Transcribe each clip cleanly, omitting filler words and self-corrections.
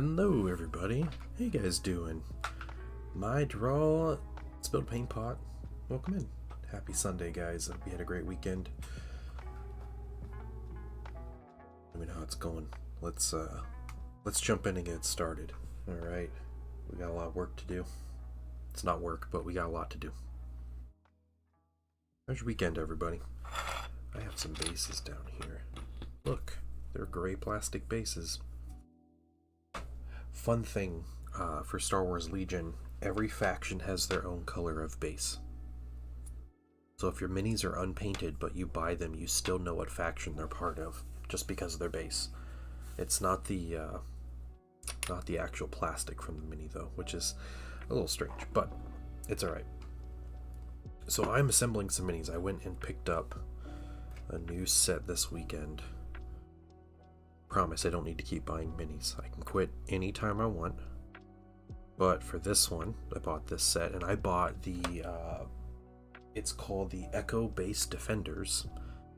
Hello everybody, how you guys doing? My draw spilled paint pot. Welcome in. Happy Sunday, guys. Hope you had a great weekend. Let me know how it's going. Let's jump in and get started. Alright. We got a lot of work to do. It's not work, but we got a lot to do. How's your weekend, everybody? I have some bases down here. Look, they're gray plastic bases. Fun thing for Star Wars Legion, every faction has their own color of base. So if your minis are unpainted but you buy them, you still know what faction they're part of just because of their base. It's not the actual plastic from the mini though, which is a little strange, but it's alright. So I'm assembling some minis. I went and picked up a new set this weekend. Promise I don't need to keep buying minis. I can quit anytime I want. But for this one, I bought this set, and I bought the, it's called the Echo Base Defenders.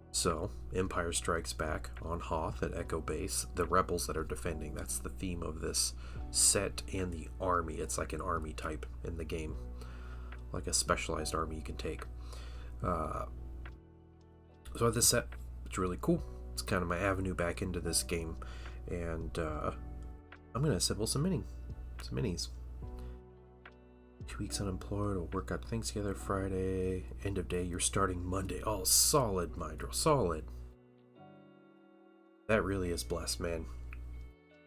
So, Empire Strikes Back on Hoth at Echo Base. The rebels that are defending, that's the theme of this set, and the army. It's like an army type in the game. Like a specialized army you can take. So I have this set. It's really cool. It's kind of my avenue back into this game, and I'm gonna assemble some minis. 2 weeks unemployed, we'll work out things together Friday, end of day, you're starting Monday. Oh, solid, Mydro, solid. That really is blessed, man.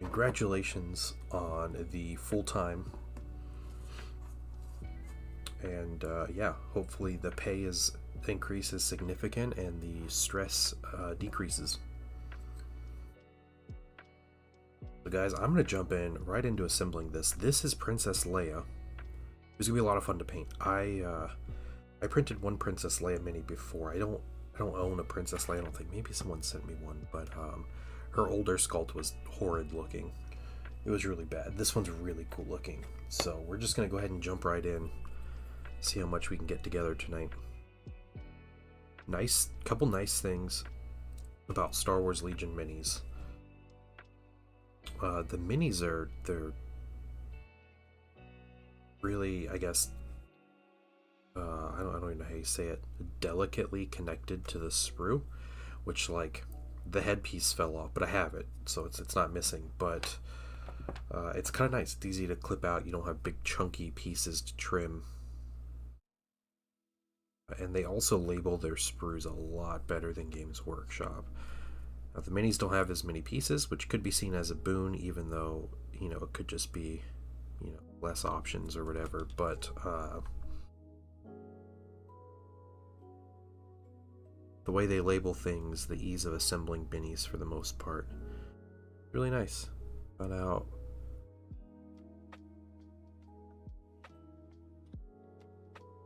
Congratulations on the full-time. And yeah, hopefully the pay increases significant and the stress decreases. So guys, I'm gonna jump in right into assembling this. This is Princess Leia. It's gonna be a lot of fun to paint. I printed one Princess Leia mini before. I don't own a Princess Leia. I don't think. Maybe someone sent me one, but her older sculpt was horrid looking. It was really bad. This one's really cool looking. So we're just gonna go ahead and jump right in. See how much we can get together tonight. Couple nice things about Star Wars Legion minis. The minis they're really, I guess, I don't even know how you say it, delicately connected to the sprue, which, like, the headpiece fell off, but I have it, so it's not missing. But it's kind of nice. It's easy to clip out. You don't have big chunky pieces to trim. And they also label their sprues a lot better than Games Workshop. Now, the minis don't have as many pieces, which could be seen as a boon, even though, you know, it could just be, you know, less options or whatever. But the way they label things, the ease of assembling minis for the most part, really nice. Found out.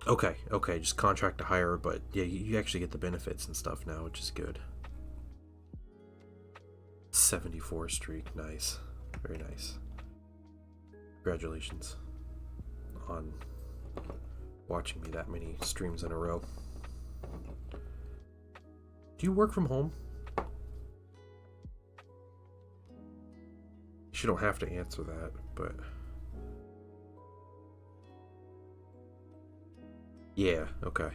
Okay, just contract to hire, but yeah, you actually get the benefits and stuff now, which is good. 74 streak, nice. Very nice. Congratulations on watching me that many streams in a row. Do you work from home? You don't have to answer that, but... Yeah, okay.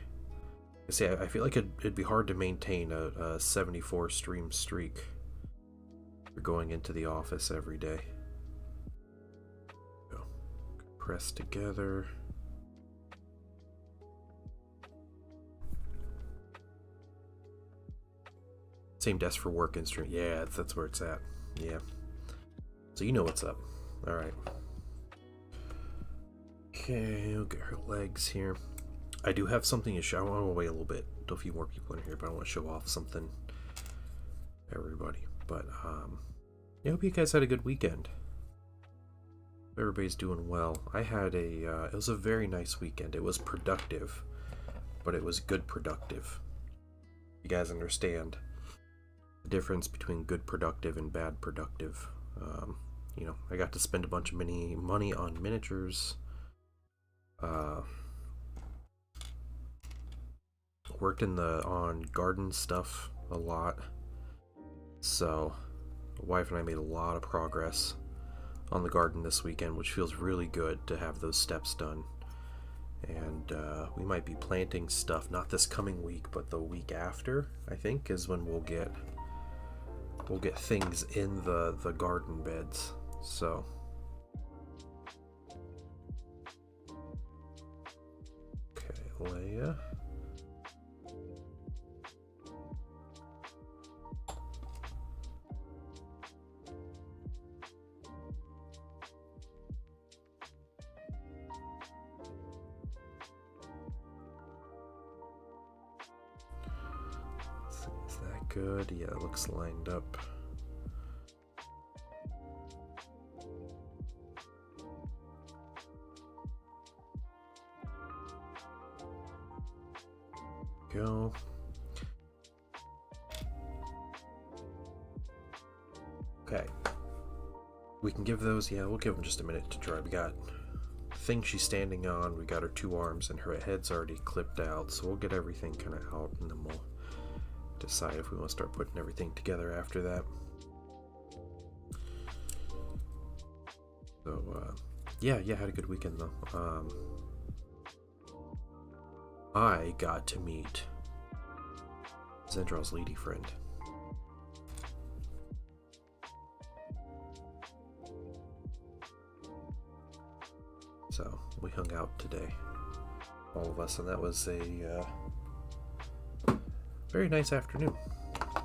See, I feel like it'd be hard to maintain a 74 stream streak for going into the office every day. Go. Press together. Same desk for work and stream. Yeah, that's where it's at. Yeah. So you know what's up. Alright. Okay, we'll get her legs here. I do have something to show. I want to wait a little bit. A few more people in here, but I want to show off something. Everybody. But, I hope you guys had a good weekend. Everybody's doing well. I had it was a very nice weekend. It was productive, but it was good productive. You guys understand the difference between good productive and bad productive. You know, I got to spend a bunch of money on miniatures. Worked on garden stuff a lot, so my wife and I made a lot of progress on the garden this weekend, which feels really good to have those steps done. And we might be planting stuff, not this coming week, but the week after, I think, is when we'll get things in the garden beds. So okay, Leia. Is that good? Yeah, it looks lined up. Go. Okay. We can give those, yeah, we'll give them just a minute to dry. We got thing she's standing on, we got her two arms, and her head's already clipped out, so we'll get everything kind of out, and then we'll decide if we want to start putting everything together after that. So, yeah, had a good weekend though. I got to meet Zendral's lady friend. So we hung out today, all of us, and that was a very nice afternoon. I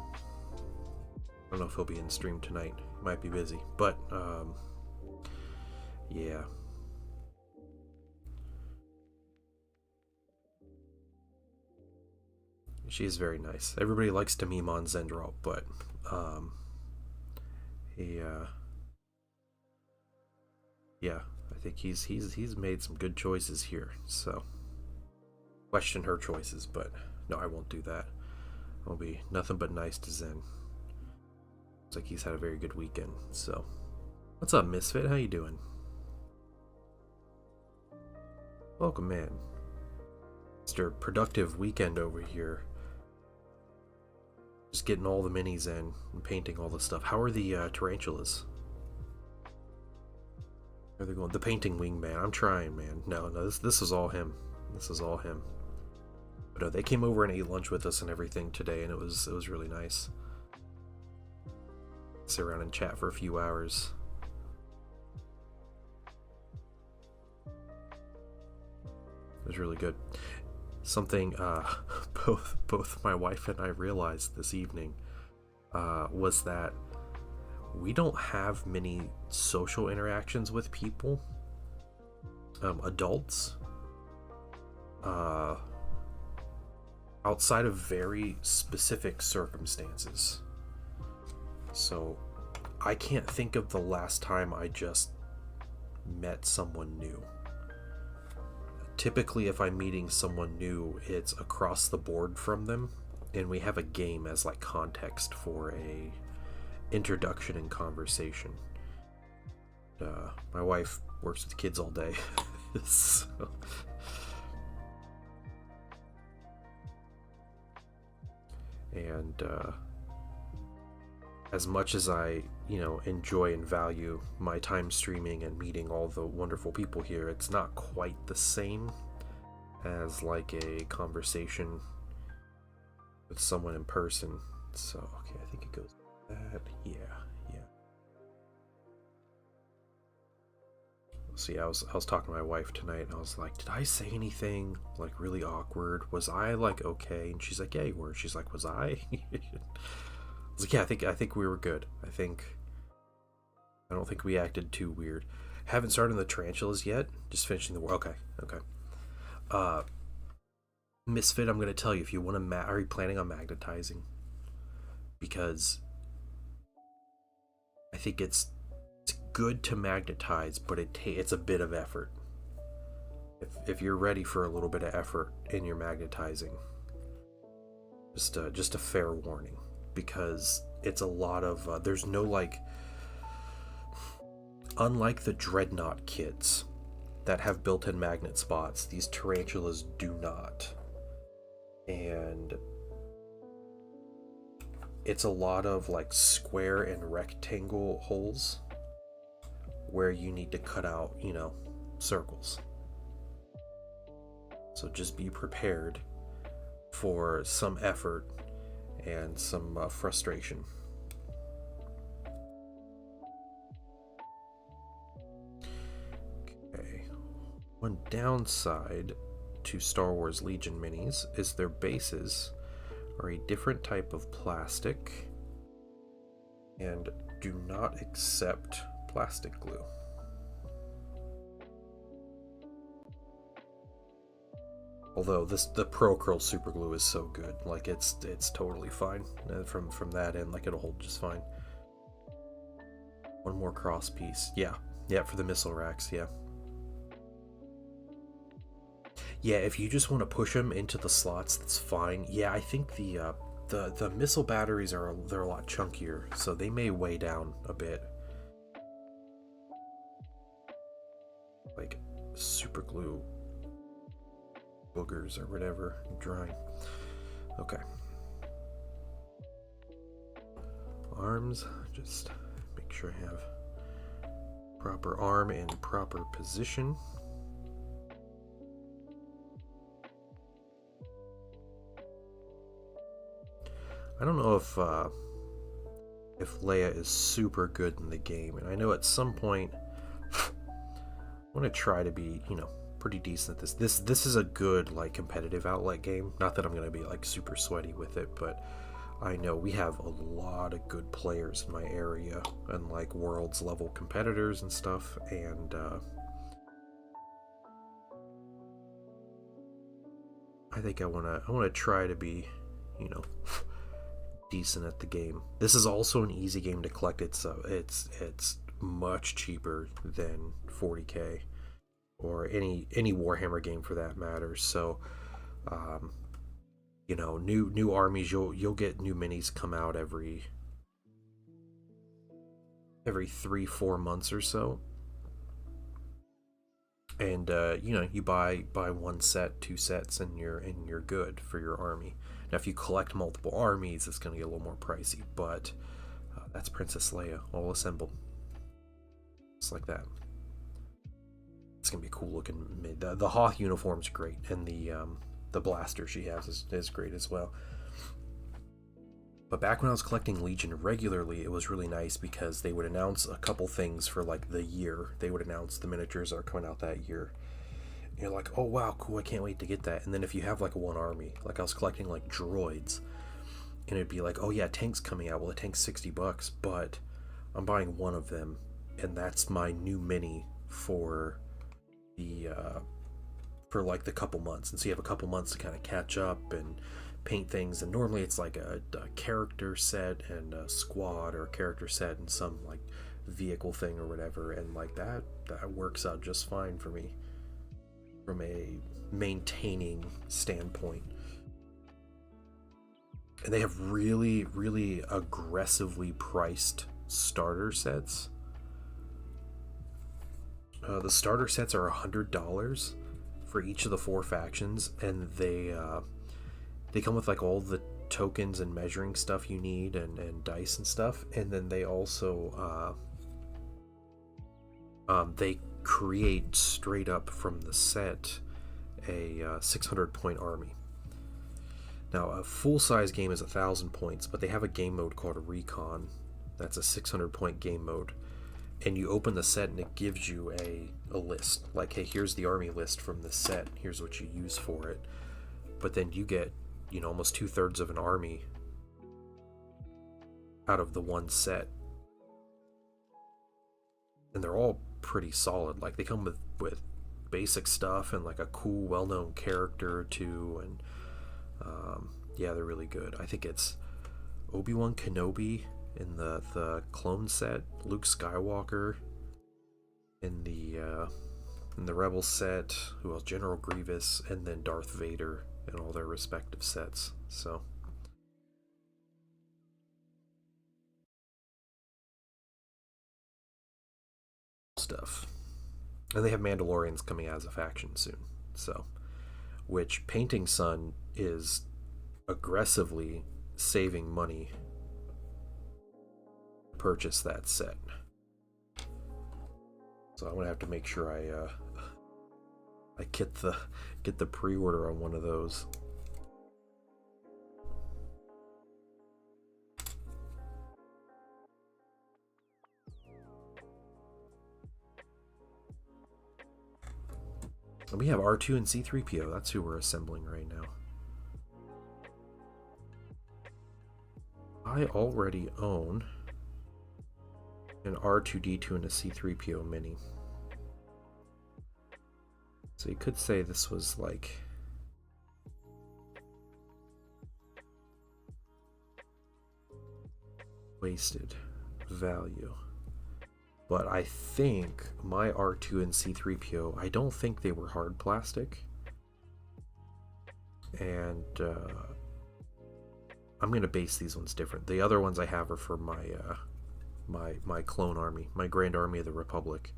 don't know if he'll be in stream tonight. He might be busy, but yeah. She is very nice. Everybody likes to meme on Zendral, but yeah, I think he's made some good choices here. So question her choices, but no, I won't do that. I'll be nothing but nice to Zen. Looks like he's had a very good weekend. So what's up, Misfit? How you doing? Welcome, man. Mr. Productive weekend over here. Just getting all the minis in and painting all the stuff. How are the tarantulas? How are they going? The painting wingman. I'm trying, man. No, this is all him. This is all him. But they came over and ate lunch with us and everything today, and it was really nice. Sit around and chat for a few hours. It was really good. Something both my wife and I realized this evening was that we don't have many social interactions with people, adults, outside of very specific circumstances. So I can't think of the last time I just met someone new. Typically, if I'm meeting someone new, it's across the board from them, and we have a game as like context for a introduction and conversation. My wife works with kids all day, so. And as much as I, enjoy and value my time streaming and meeting all the wonderful people here, it's not quite the same as like a conversation with someone in person. So, okay, I think it goes like that. Yeah. See, I was talking to my wife tonight, and I was like, did I say anything like really awkward? Was I like okay? And she's like, yeah, you were. She's like, was I? I was like, yeah, I think we were good. I don't think we acted too weird. Haven't started the tarantulas yet. Just finishing the work. Okay. Misfit, I'm gonna tell you, if you want to, are you planning on magnetizing? Because I think it's good to magnetize, but it's a bit of effort. If you're ready for a little bit of effort in your magnetizing, just a fair warning, because it's a lot of there's no like, unlike the Dreadnought kits that have built-in magnet spots, these tarantulas do not, and it's a lot of like square and rectangle holes where you need to cut out, you know, circles. So just be prepared for some effort and some frustration. Okay. One downside to Star Wars Legion minis is their bases are a different type of plastic and do not accept plastic glue. Although the Pro Curl Super Glue is so good, like it's totally fine from that end. Like it'll hold just fine. One more cross piece, yeah, for the missile racks, yeah. If you just want to push them into the slots, that's fine. Yeah, I think the missile batteries they're a lot chunkier, so they may weigh down a bit. Like super glue boogers or whatever, drying. Okay. Arms, just make sure I have proper arm in proper position. I don't know if Leia is super good in the game, and I know at some point I want to try to be, you know, pretty decent at this. This is a good like competitive outlet game. Not that I'm gonna be like super sweaty with it, but I know we have a lot of good players in my area and like worlds level competitors and stuff, and I think I wanna try to be, you know, decent at the game. This is also an easy game to collect. It's much cheaper than 40K or any Warhammer game for that matter. So you know, new armies, you'll get new minis come out every 3-4 months or so, and you know, you buy one set, 2 sets, and you're good for your army. Now, if you collect multiple armies, it's going to get a little more pricey, but that's Princess Leia, all assembled. Just like that. It's going to be a cool looking mid. The Hoth uniform's great, and the blaster she has is great as well. But back when I was collecting Legion regularly, it was really nice because they would announce a couple things for like the year. They would announce the miniatures are coming out that year. You're like, oh wow, cool, I can't wait to get that. And then if you have like one army, like I was collecting like droids, and it'd be like, oh yeah, tank's coming out. Well, the tank's $60, but I'm buying one of them, and that's my new mini for the for like the couple months. And so you have a couple months to kind of catch up and paint things. And normally it's like a character set and a squad, or a character set and some like vehicle thing or whatever. And like that works out just fine for me from a maintaining standpoint. And they have really, really aggressively priced starter sets. The starter sets are $100 for each of the 4 factions, and they come with like all the tokens and measuring stuff you need, and dice and stuff. And then they also they create straight up from the set a 600 point army. Now a full-size game is 1,000 points, but they have a game mode called Recon that's a 600 point game mode, and you open the set and it gives you a list like, hey, here's the army list from the set, here's what you use for it. But then you get, you know, almost 2/3 of an army out of the one set, and they're all pretty solid. Like they come with basic stuff and like a cool well-known character or two, and yeah, they're really good. I think it's Obi-Wan Kenobi in the clone set, Luke Skywalker in the Rebel set, who else, General Grievous, and then Darth Vader in all their respective sets. So stuff. And they have Mandalorians coming out as a faction soon, so, which Painting Sun is aggressively saving money to purchase that set. So I'm gonna have to make sure I get the pre-order on one of those. And we have R2 and C3PO. That's who we're assembling right now. I already own an R2D2 and a C3PO mini. So you could say this was like wasted value. But I think my R2 and C3PO, I don't think they were hard plastic. And I'm going to base these ones different. The other ones I have are for my my clone army, my Grand Army of the Republic.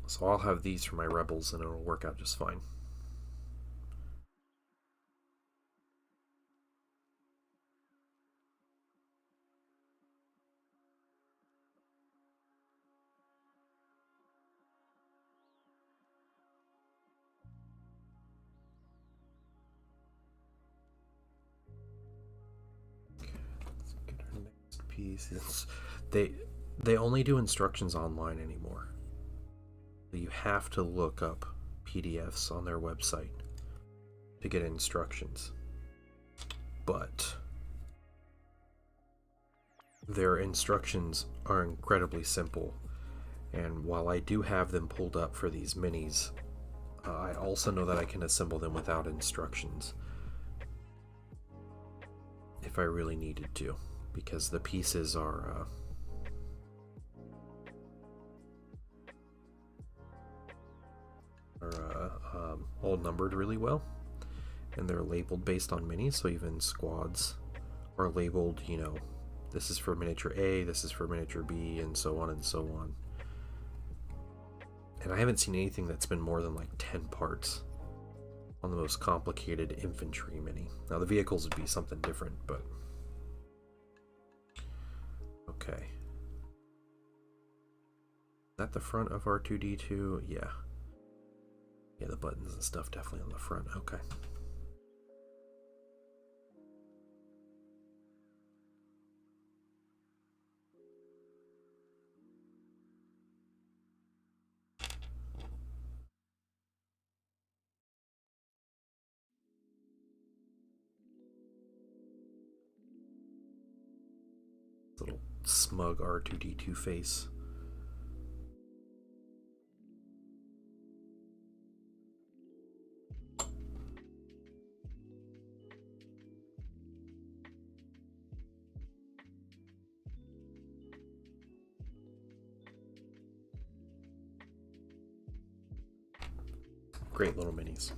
So I'll have these for my rebels and it'll work out just fine. Pieces. They only do instructions online anymore. You have to look up PDFs on their website to get instructions. But their instructions are incredibly simple. And while I do have them pulled up for these minis, I also know that I can assemble them without instructions if I really needed to, because the pieces are all numbered really well, and they're labeled based on minis, so even squads are labeled, you know, this is for miniature A, this is for miniature B, and so on and so on. And I haven't seen anything that's been more than like 10 parts on the most complicated infantry mini. Now the vehicles would be something different, but okay. Is that the front of R2D2? Yeah. Yeah, the buttons and stuff definitely on the front. Okay. Little smug R2D2 face. Great little minis.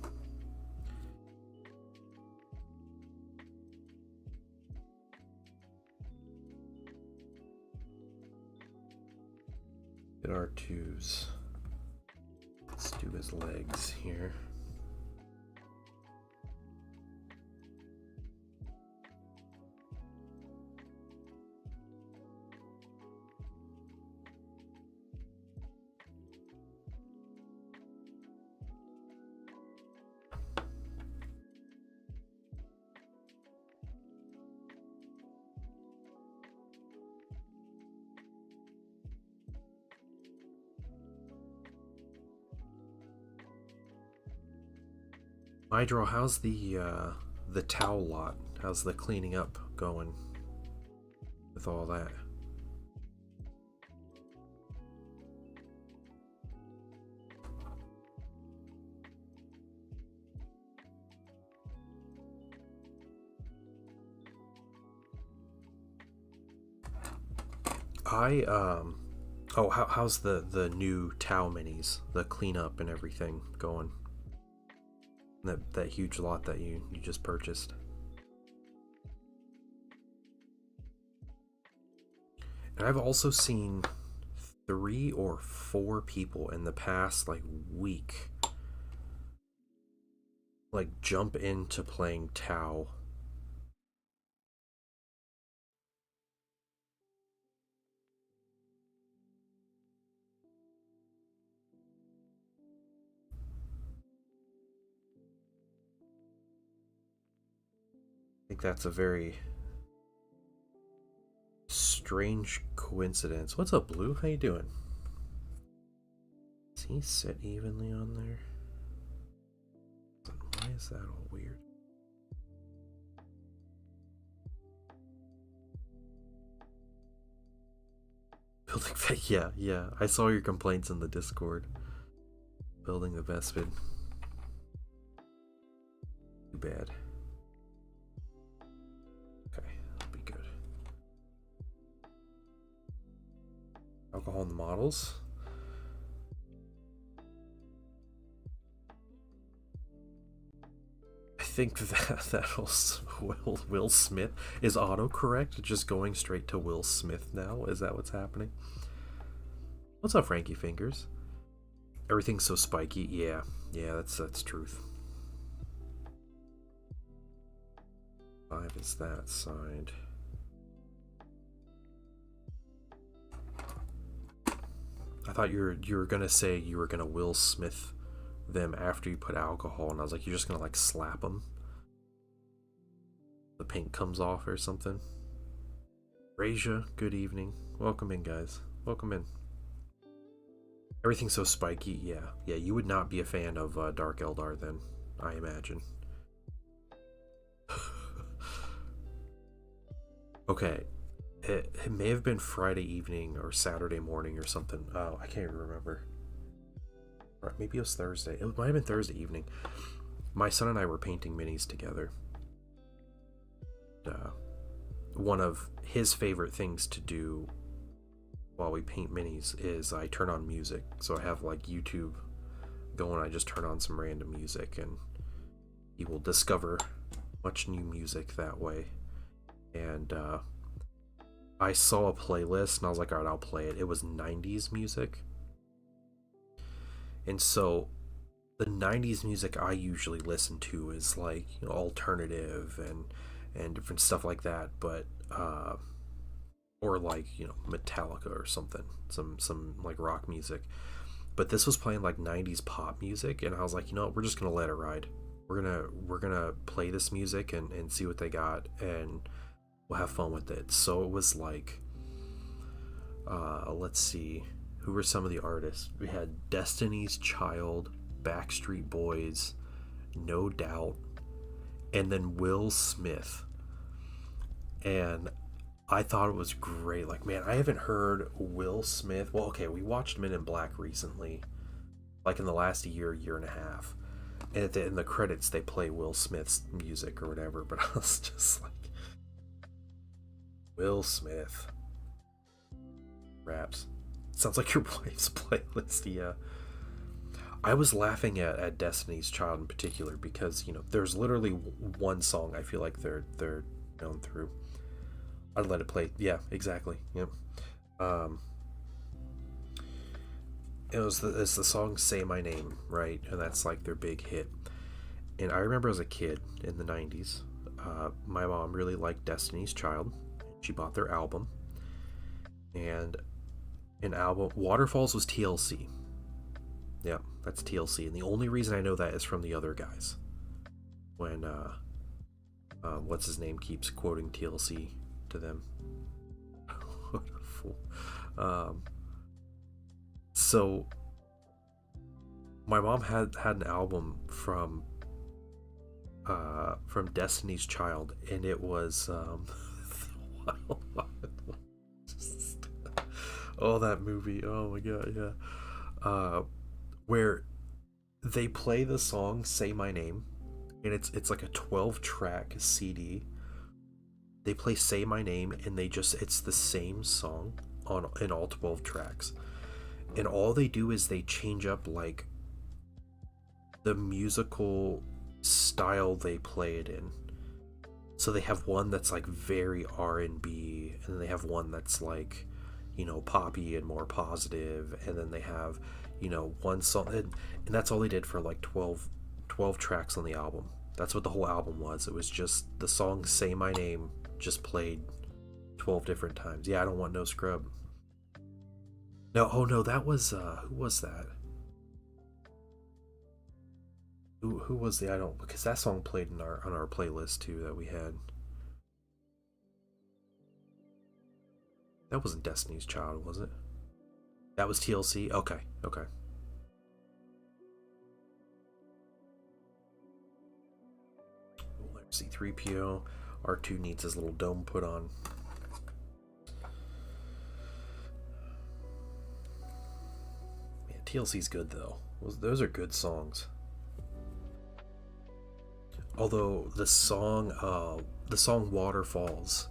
Get R2's. Let's do his legs here. Hydro, how's the towel lot? How's the cleaning up going with all that? Oh, how's the new Tau minis, the cleanup and everything going? That huge lot that you just purchased. And I've also seen 3 or 4 people in the past like week like jump into playing Tau. think that's a very strange coincidence. What's up, Blue? How you doing? Is he set evenly on there? Why is that all weird? Building fake, yeah. I saw your complaints in the Discord. Building the Vespid. Too bad. Okay, that'll be good. Alcohol in the models. I think that Will Smith is autocorrect, just going straight to Will Smith now. Is that what's happening? What's up, Frankie Fingers? Everything's so spiky. Yeah, that's truth. 5 is that side. I thought you were gonna say you were gonna Will Smith them after you put alcohol, and I was like, you're just gonna like slap them. The paint comes off or something. Raja, good evening. Welcome in, guys. Welcome in. Everything's so spiky. Yeah. You would not be a fan of Dark Eldar then, I imagine. Okay. It may have been Friday evening or Saturday morning or something. Oh, I can't even remember. Maybe it was Thursday. It might have been Thursday evening. My son and I were painting minis together. One of his favorite things to do while we paint minis is I turn on music. So I have like YouTube going. I just turn on some random music, and he will discover much new music that way. And I saw a playlist and I was like, all right, I'll play it. It was 90s music. And so the 90s music I usually listen to is like, you know, alternative and different stuff like that, but or like, you know, Metallica or something, some like rock music. But this was playing like 90s pop music, and I was like, you know what, we're just gonna let it ride. We're gonna play this music and see what they got, and we'll have fun with it. So it was like let's see, who were some of the artists? We had Destiny's Child, Backstreet Boys, No Doubt, and then Will Smith. And I thought it was great. Like, man, I haven't heard Will Smith. Well, okay, we watched Men in Black recently, like in the last year and a half. And in the credits, they play Will Smith's music or whatever. But I was just like, Will Smith raps. Sounds like your wife's playlist, yeah. I was laughing at Destiny's Child in particular because, you know, there's literally one song I feel like they're known through. I'd let it play. Yeah, exactly. Yep. It's the song "Say My Name," right? And that's like their big hit. And I remember as a kid in the 90s, my mom really liked Destiny's Child. She bought their album, and an album Waterfalls was TLC. Yeah, that's TLC, and the only reason I know that is from The Other Guys, when what's his name keeps quoting TLC to them. What a fool. So my mom had an album from Destiny's Child, and it was oh, that movie, oh my god, yeah. Where they play the song "Say My Name," and it's like a 12-track CD. They play "Say My Name," and it's the same song in all 12 tracks. And all they do is they change up like the musical style they play it in. So they have one that's like very R&B, and then they have one that's like, you know, poppy and more positive, and then they have, you know, one song, and that's all they did for like 12 tracks on the album. That's what the whole album was. It was just the song "Say My Name" just played 12 different times. Yeah, I don't want no scrub. No, oh no, that was who was that? Who was the, I don't, because that song played on our playlist too that we had. That wasn't Destiny's Child, was it? That was TLC? Okay, okay. C3PO. R2 needs his little dome put on. Yeah, TLC's good though. Those are good songs. Although the song Waterfalls,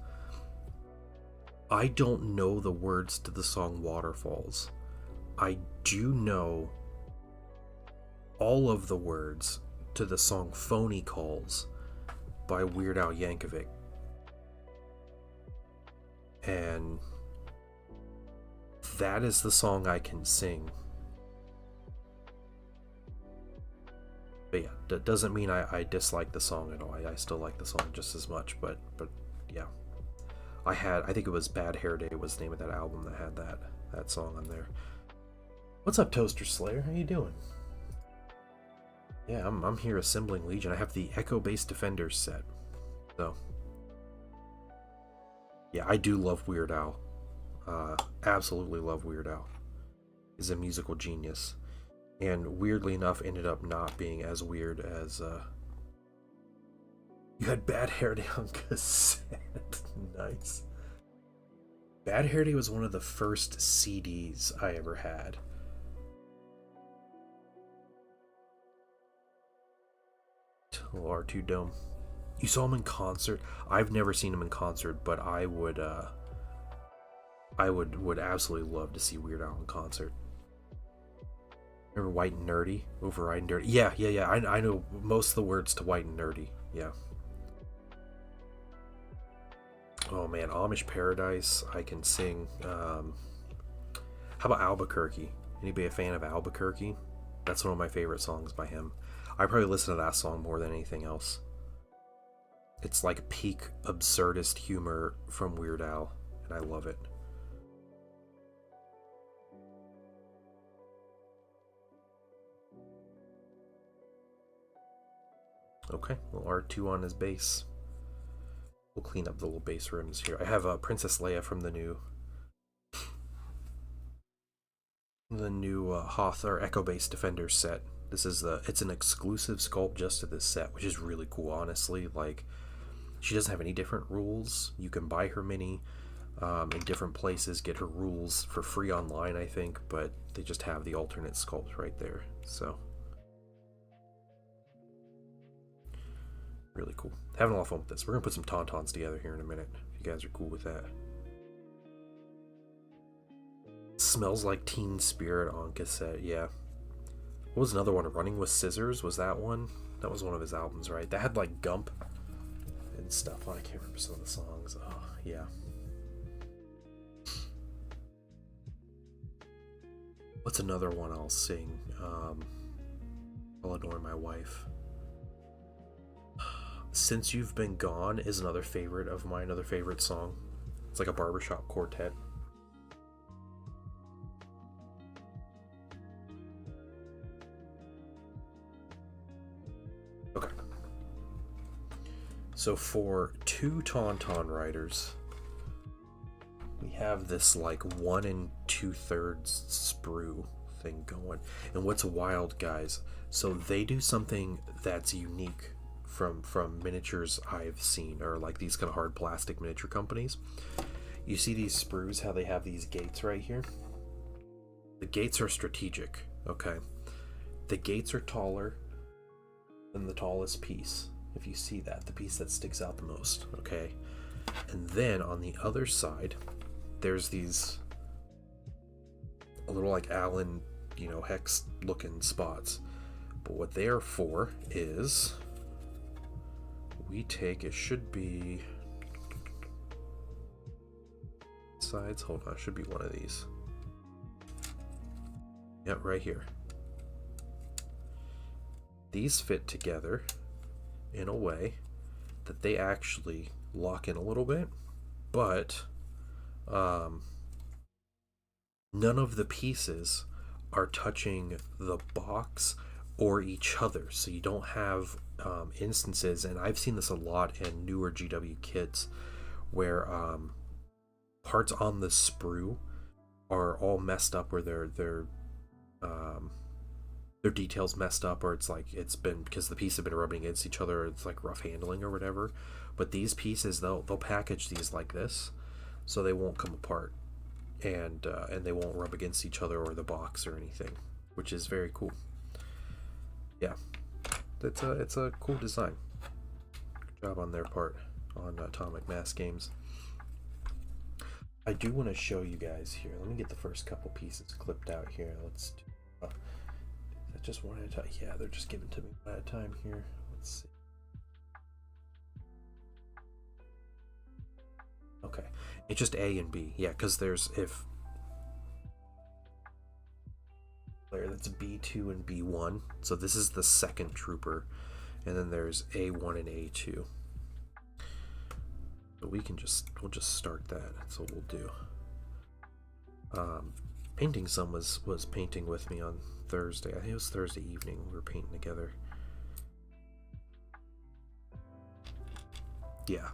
I don't know the words to the song Waterfalls. I do know all of the words to the song Phony Calls by Weird Al Yankovic. And that is the song I can sing. But yeah, that doesn't mean I dislike the song at all. I still like the song just as much, but yeah. I think it was Bad Hair Day was the name of that album that had that song on there. What's up, Toaster Slayer? How you doing? Yeah, I'm here assembling Legion. I have the Echo Base Defenders set. So yeah, I do love Weird Al. Absolutely love Weird Al. He's a musical genius. And weirdly enough, ended up not being as weird as you had Bad Hair Day on cassette. Nice. Bad Hair Day was one of the first CDs I ever had. R2 Dome. You saw him in concert? I've never seen him in concert, but I would absolutely love to see Weird Al in concert. Remember White and Nerdy? Override and Dirty? Yeah. I know most of the words to White and Nerdy. Yeah. Oh man, Amish Paradise, I can sing. How about Albuquerque? Anybody a fan of Albuquerque? That's one of my favorite songs by him. I probably listen to that song more than anything else. It's like peak absurdist humor from Weird Al, and I love it. Okay, well, R2 on his bass. We'll clean up the little bass rims here. I have Princess Leia from the new Hoth or Echo Base Defenders set. This is it's an exclusive sculpt just to this set, which is really cool, honestly. Like, she doesn't have any different rules. You can buy her mini in different places, get her rules for free online, I think, but they just have the alternate sculpt right there. So really cool. Having a lot of fun with this. We're gonna put some tauntauns together here in a minute, if you guys are cool with that. Smells Like Teen Spirit on cassette, yeah. What was another one? Running with Scissors? Was that one? That was one of his albums, right? That had like Gump and stuff. I can't remember some of the songs. Oh, yeah. What's another one I'll sing? I'll Adore My Wife. Since You've Been Gone is another favorite of mine, another favorite song. It's like a barbershop quartet. Okay. So for 2 Tauntaun riders, we have this like 1 2/3 sprue thing going. And what's wild, guys, so they do something that's unique from miniatures I've seen, or like these kind of hard plastic miniature companies. You see these sprues, how they have these gates right here? The gates are strategic, okay? The gates are taller than the tallest piece. If you see that, the piece that sticks out the most, okay? And then on the other side, there's these a little like Allen, hex looking spots. But what they are for is we take, it should be sides, hold on, it should be one of these. Yep, right here. These fit together in a way that they actually lock in a little bit, but none of the pieces are touching the box or each other, so you don't have instances, and I've seen this a lot in newer GW kits, where parts on the sprue are all messed up, where um, their details messed up, or it's like it's been because the pieces have been rubbing against each other. It's like rough handling or whatever. But these pieces, they'll package these like this, so they won't come apart, and they won't rub against each other or the box or anything, which is very cool. Yeah, it's a cool design. Good job on their part on Atomic Mass Games. I do want to show you guys here. Let me get the first couple pieces clipped out here. Let's do. Is that just one at a time? Yeah, they're just given to me one at a time here. Let's see. Okay, it's just A and B. Yeah, because there's if that's B2 and B1. So this is the second trooper, and then there's A1 and A2. So we'll just start that. That's what we'll do. Painting Some was painting with me on Thursday. I think it was Thursday evening. We were painting together. Yeah.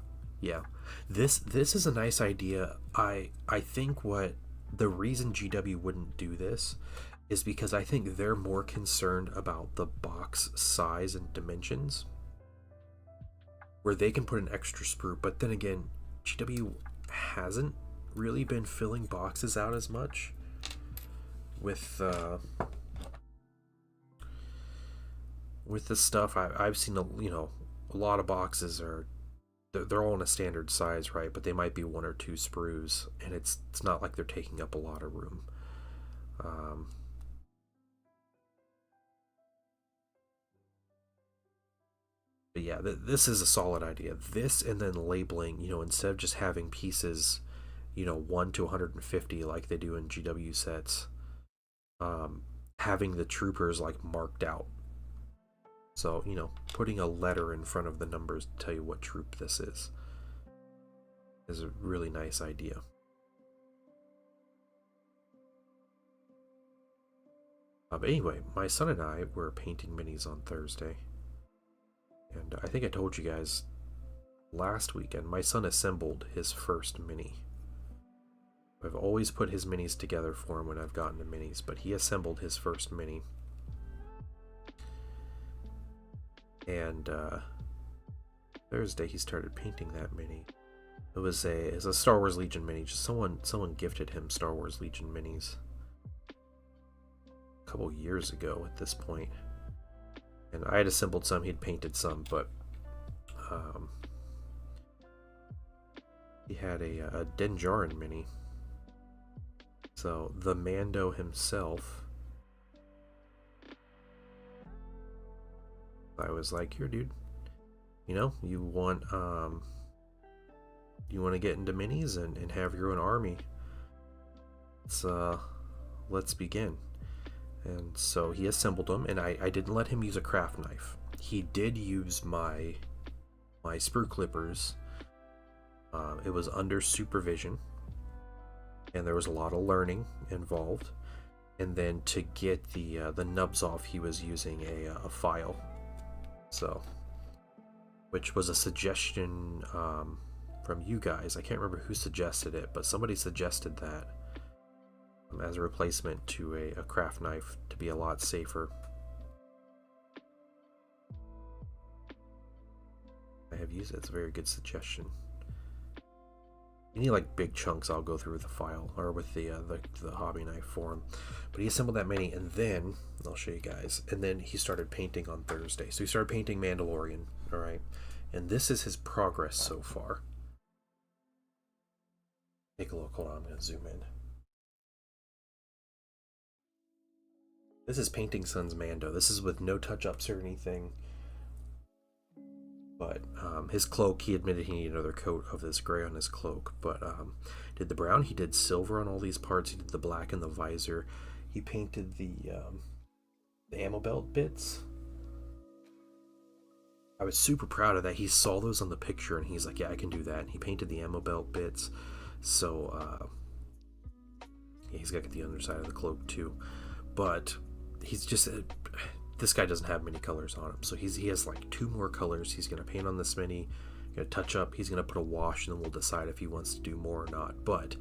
This is a nice idea. I think what the reason GW wouldn't do this is because I think they're more concerned about the box size and dimensions, where they can put an extra sprue. But then again, GW hasn't really been filling boxes out as much with the stuff I've seen. A lot of boxes they're all in a standard size, right? But they might be one or two sprues, and it's not like they're taking up a lot of room. But yeah, this is a solid idea. This, and then labeling, instead of just having pieces, 1 to 150 like they do in GW sets, having the troopers like marked out. So, putting a letter in front of the numbers to tell you what troop this is a really nice idea. But anyway, my son and I were painting minis on Thursday. And I think I told you guys last weekend, my son assembled his first mini. I've always put his minis together for him when I've gotten to minis, but he assembled his first mini. And Thursday he started painting that mini. It was a Star Wars Legion mini. Just someone gifted him Star Wars Legion minis a couple years ago at this point. And I had assembled some, he'd painted some, but he had a Din Djarin mini. So the Mando himself, I was like, here, dude, you want to get into minis and have your own army. Let's begin. And so he assembled them, and I didn't let him use a craft knife. He did use my sprue clippers. It was under supervision, and there was a lot of learning involved. And then to get the nubs off, he was using a file. So, which was a suggestion from you guys. I can't remember who suggested it, but somebody suggested that as a replacement to a craft knife to be a lot safer. I have used it. It's a very good suggestion. Any like big chunks, I'll go through with the file or with the hobby knife for him. But he assembled that mini, and then I'll show you guys. And then he started painting on Thursday. So he started painting Mandalorian. All right, and this is his progress so far. Take a look. Hold on, I'm gonna zoom in. This is Painting Son's Mando. This is with no touch-ups or anything. But his cloak, he admitted he needed another coat of this gray on his cloak. But did the brown, he did silver on all these parts. He did the black in the visor. He painted the ammo belt bits. I was super proud of that. He saw those on the picture and he's like, yeah, I can do that. And he painted the ammo belt bits. So yeah, he's got to get the underside of the cloak too. But he's just this guy doesn't have many colors on him, so he has like 2 more colors he's gonna paint on this mini. gonna touch up. He's gonna put a wash, and then we'll decide if he wants to do more or not. But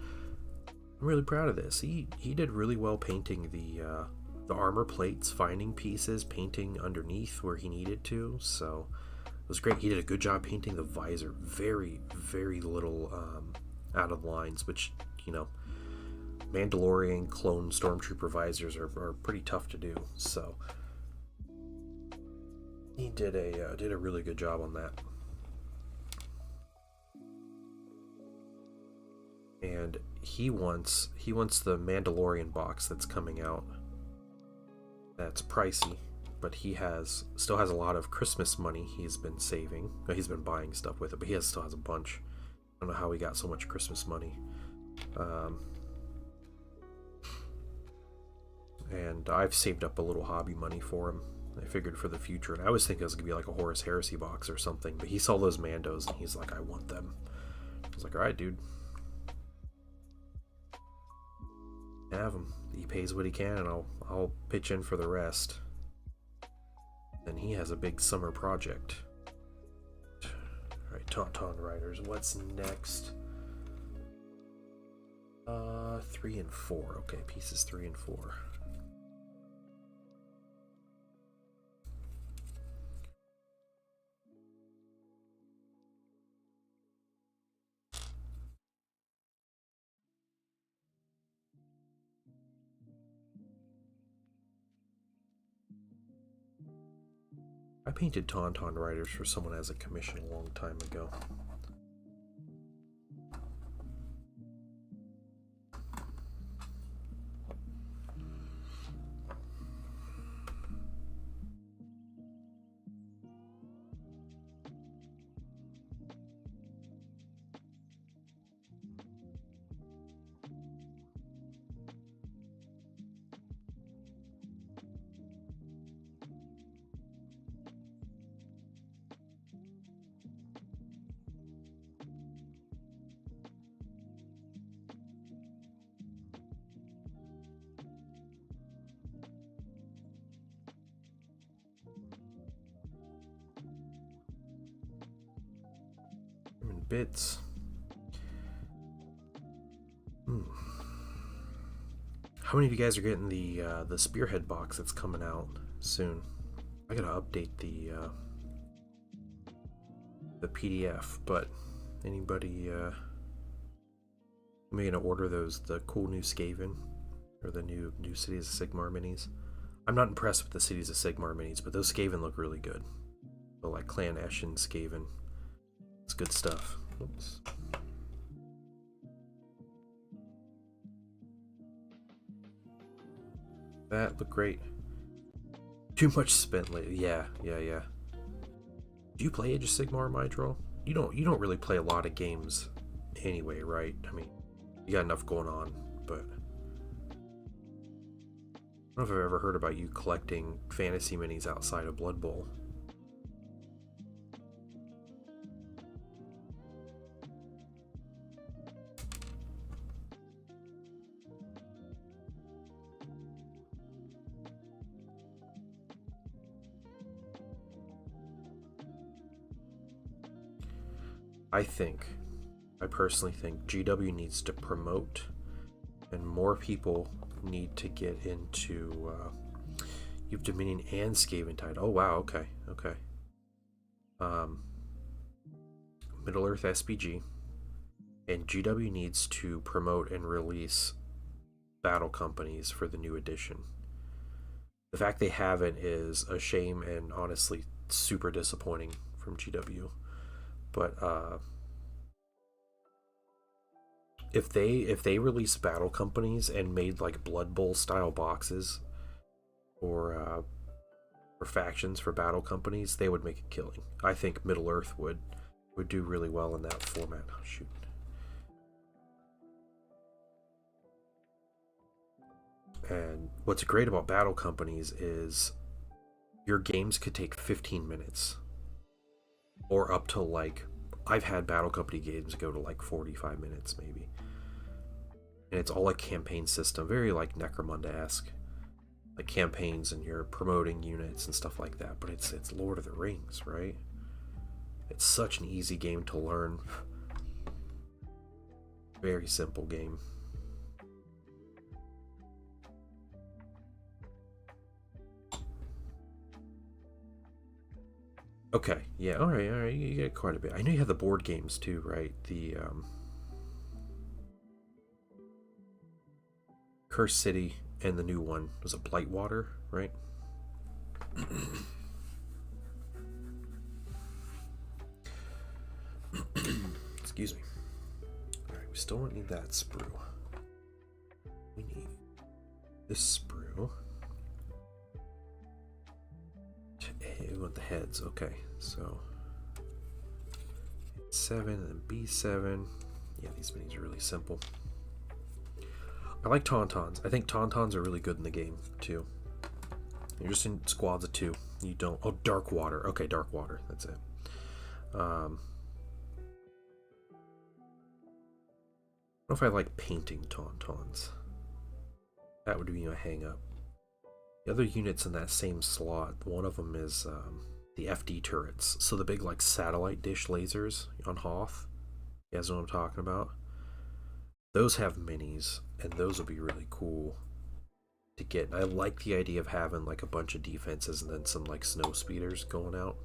I'm really proud of this. He did really well painting the armor plates, finding pieces, painting underneath where he needed to. So it was great. He did a good job painting the visor. Very, very little out of lines, which, you know, Mandalorian clone stormtrooper visors are pretty tough to do. So he did a really good job on that. And he wants the Mandalorian box that's coming out. That's pricey, but he still has a lot of Christmas money he's been saving. He's been buying stuff with it, but still has a bunch. I don't know how he got so much Christmas money. And I've saved up a little hobby money for him. I figured for the future, and I was thinking it was gonna be like a Horus Heresy box or something, but he saw those Mandos and he's like, I want them. I was like, alright, dude. Have him. He pays what he can, and I'll pitch in for the rest. Then he has a big summer project. Alright, Tauntaun Riders. What's next? 3 and 4. Okay, pieces 3 and 4. I painted Tauntaun Riders for someone as a commission a long time ago. Bits. How many of you guys are getting the Spearhead box that's coming out soon? I gotta update the PDF, but anybody gonna order the cool new Skaven or the new Cities of Sigmar minis? I'm not impressed with the Cities of Sigmar minis, but those Skaven look really good. So like Clan Eshin Skaven. It's good stuff. Oops. That looked great. Too much spent lately. Yeah. Do you play Age of Sigmar, Mydro? You don't really play a lot of games anyway, right? I mean, you got enough going on, but I don't know if I've ever heard about you collecting fantasy minis outside of Blood Bowl. I personally think GW needs to promote, and more people need to get into you have Dominion and Skaven Tide. Oh wow, okay. Middle Earth SPG, and GW needs to promote and release battle companies for the new edition. The fact they haven't is a shame and honestly super disappointing from GW. But if they release battle companies and made like Blood Bowl style boxes or factions for battle companies, they would make a killing. I think Middle Earth would do really well in that format. Oh, shoot. And what's great about battle companies is your games could take 15 minutes. Or up to like, I've had battle company games go to like 45 minutes maybe. And it's all a campaign system, very like Necromunda-esque. Like campaigns, and you're promoting units and stuff like that. But it's Lord of the Rings, right? It's such an easy game to learn. Very simple game. Okay, yeah, alright, you get quite a bit. I know you have the board games too, right? The, Cursed City and the new one. Was it Blightwater, right? Excuse me. Alright, we still don't need that sprue. We need this sprue. We want the heads, okay. So 7 and then B7. Yeah, these minis are really simple. I like Tauntauns. I think Tauntauns are really good in the game too. You're just in squads of 2. You don't. Oh, Darkwater. Okay, Darkwater. That's it. I don't know if I like painting Tauntauns. That would be my hang up. The other units in that same slot, one of them is the FD turrets. So the big like satellite dish lasers on Hoth. You guys know what I'm talking about? Those have minis, and those will be really cool to get. I like the idea of having like a bunch of defenses and then some like snow speeders going out.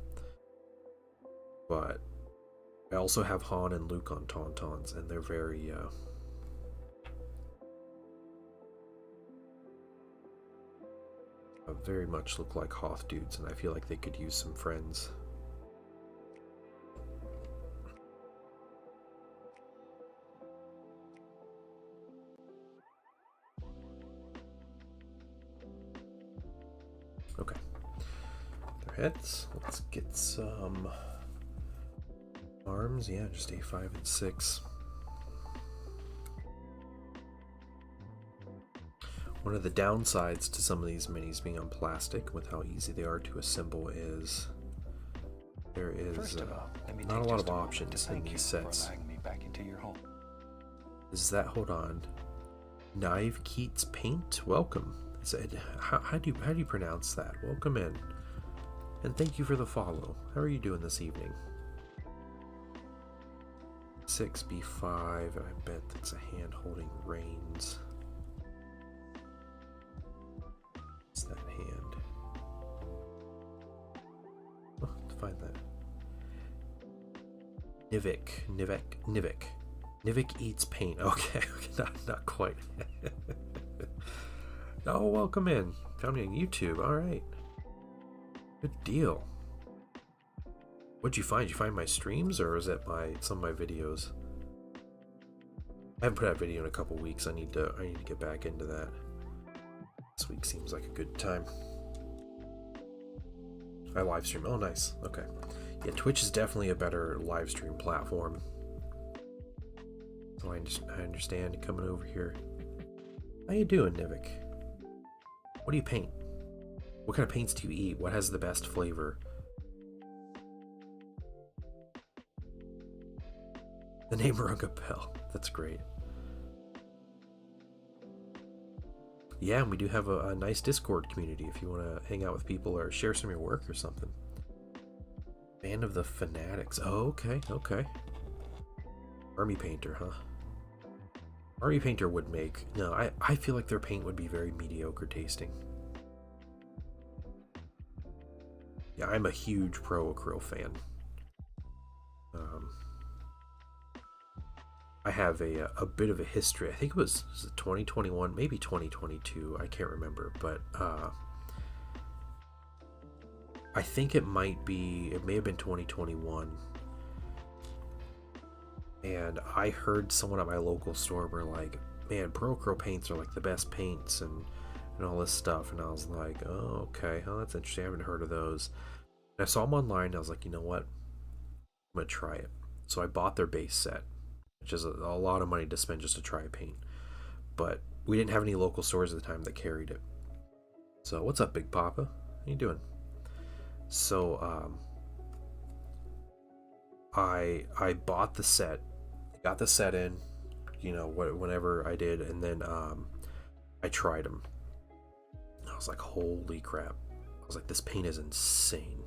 But I also have Han and Luke on Tauntauns, and they're very very much look like Hoth dudes, and I feel like they could use some friends. Okay. Their heads. Let's get some arms. Yeah, just A5 and 6. One of the downsides to some of these minis being on plastic, with how easy they are to assemble, is there is not a lot of options in these sets. Is that, hold on, Nive Keats Paint? Welcome. Is it, how do you pronounce that? Welcome in, and thank you for the follow. How are you doing this evening? 6B5. I bet that's a hand holding reins. That hand. Oh, to find that. Nivik eats paint. Okay, not quite. Oh, welcome in. Found me on YouTube. All right. Good deal. What'd you find? Did you find my streams, or is it some of my videos? I haven't put out a video in a couple weeks. I need to get back into that. This week seems like a good time. I live stream. Oh, nice. Okay. Yeah, Twitch is definitely a better live stream platform. So I understand coming over here. How you doing, Nivik? What do you paint? What kind of paints do you eat? What has the best flavor? The name rung a bell. That's great. Yeah, and we do have a nice Discord community if you want to hang out with people or share some of your work or something. Band of the Fanatics. Oh, okay. Army Painter, huh? Army Painter would make... No, I feel like their paint would be very mediocre tasting. Yeah, I'm a huge Pro Acryl fan. I have a bit of a history. I think it was 2021, maybe 2022. I can't remember, but I think it may have been 2021. And I heard someone at my local store were like, man, Pro Acryl paints are like the best paints and all this stuff. And I was like, oh, okay. Oh, that's interesting. I haven't heard of those. And I saw them online. And I was like, you know what? I'm going to try it. So I bought their base set, which is a lot of money to spend just to try a paint. But we didn't have any local stores at the time that carried it. So what's up, Big Papa? How you doing? So I bought the set, got the set in, you know, whenever I did, and then I tried them. I was like, holy crap. I was like, this paint is insane.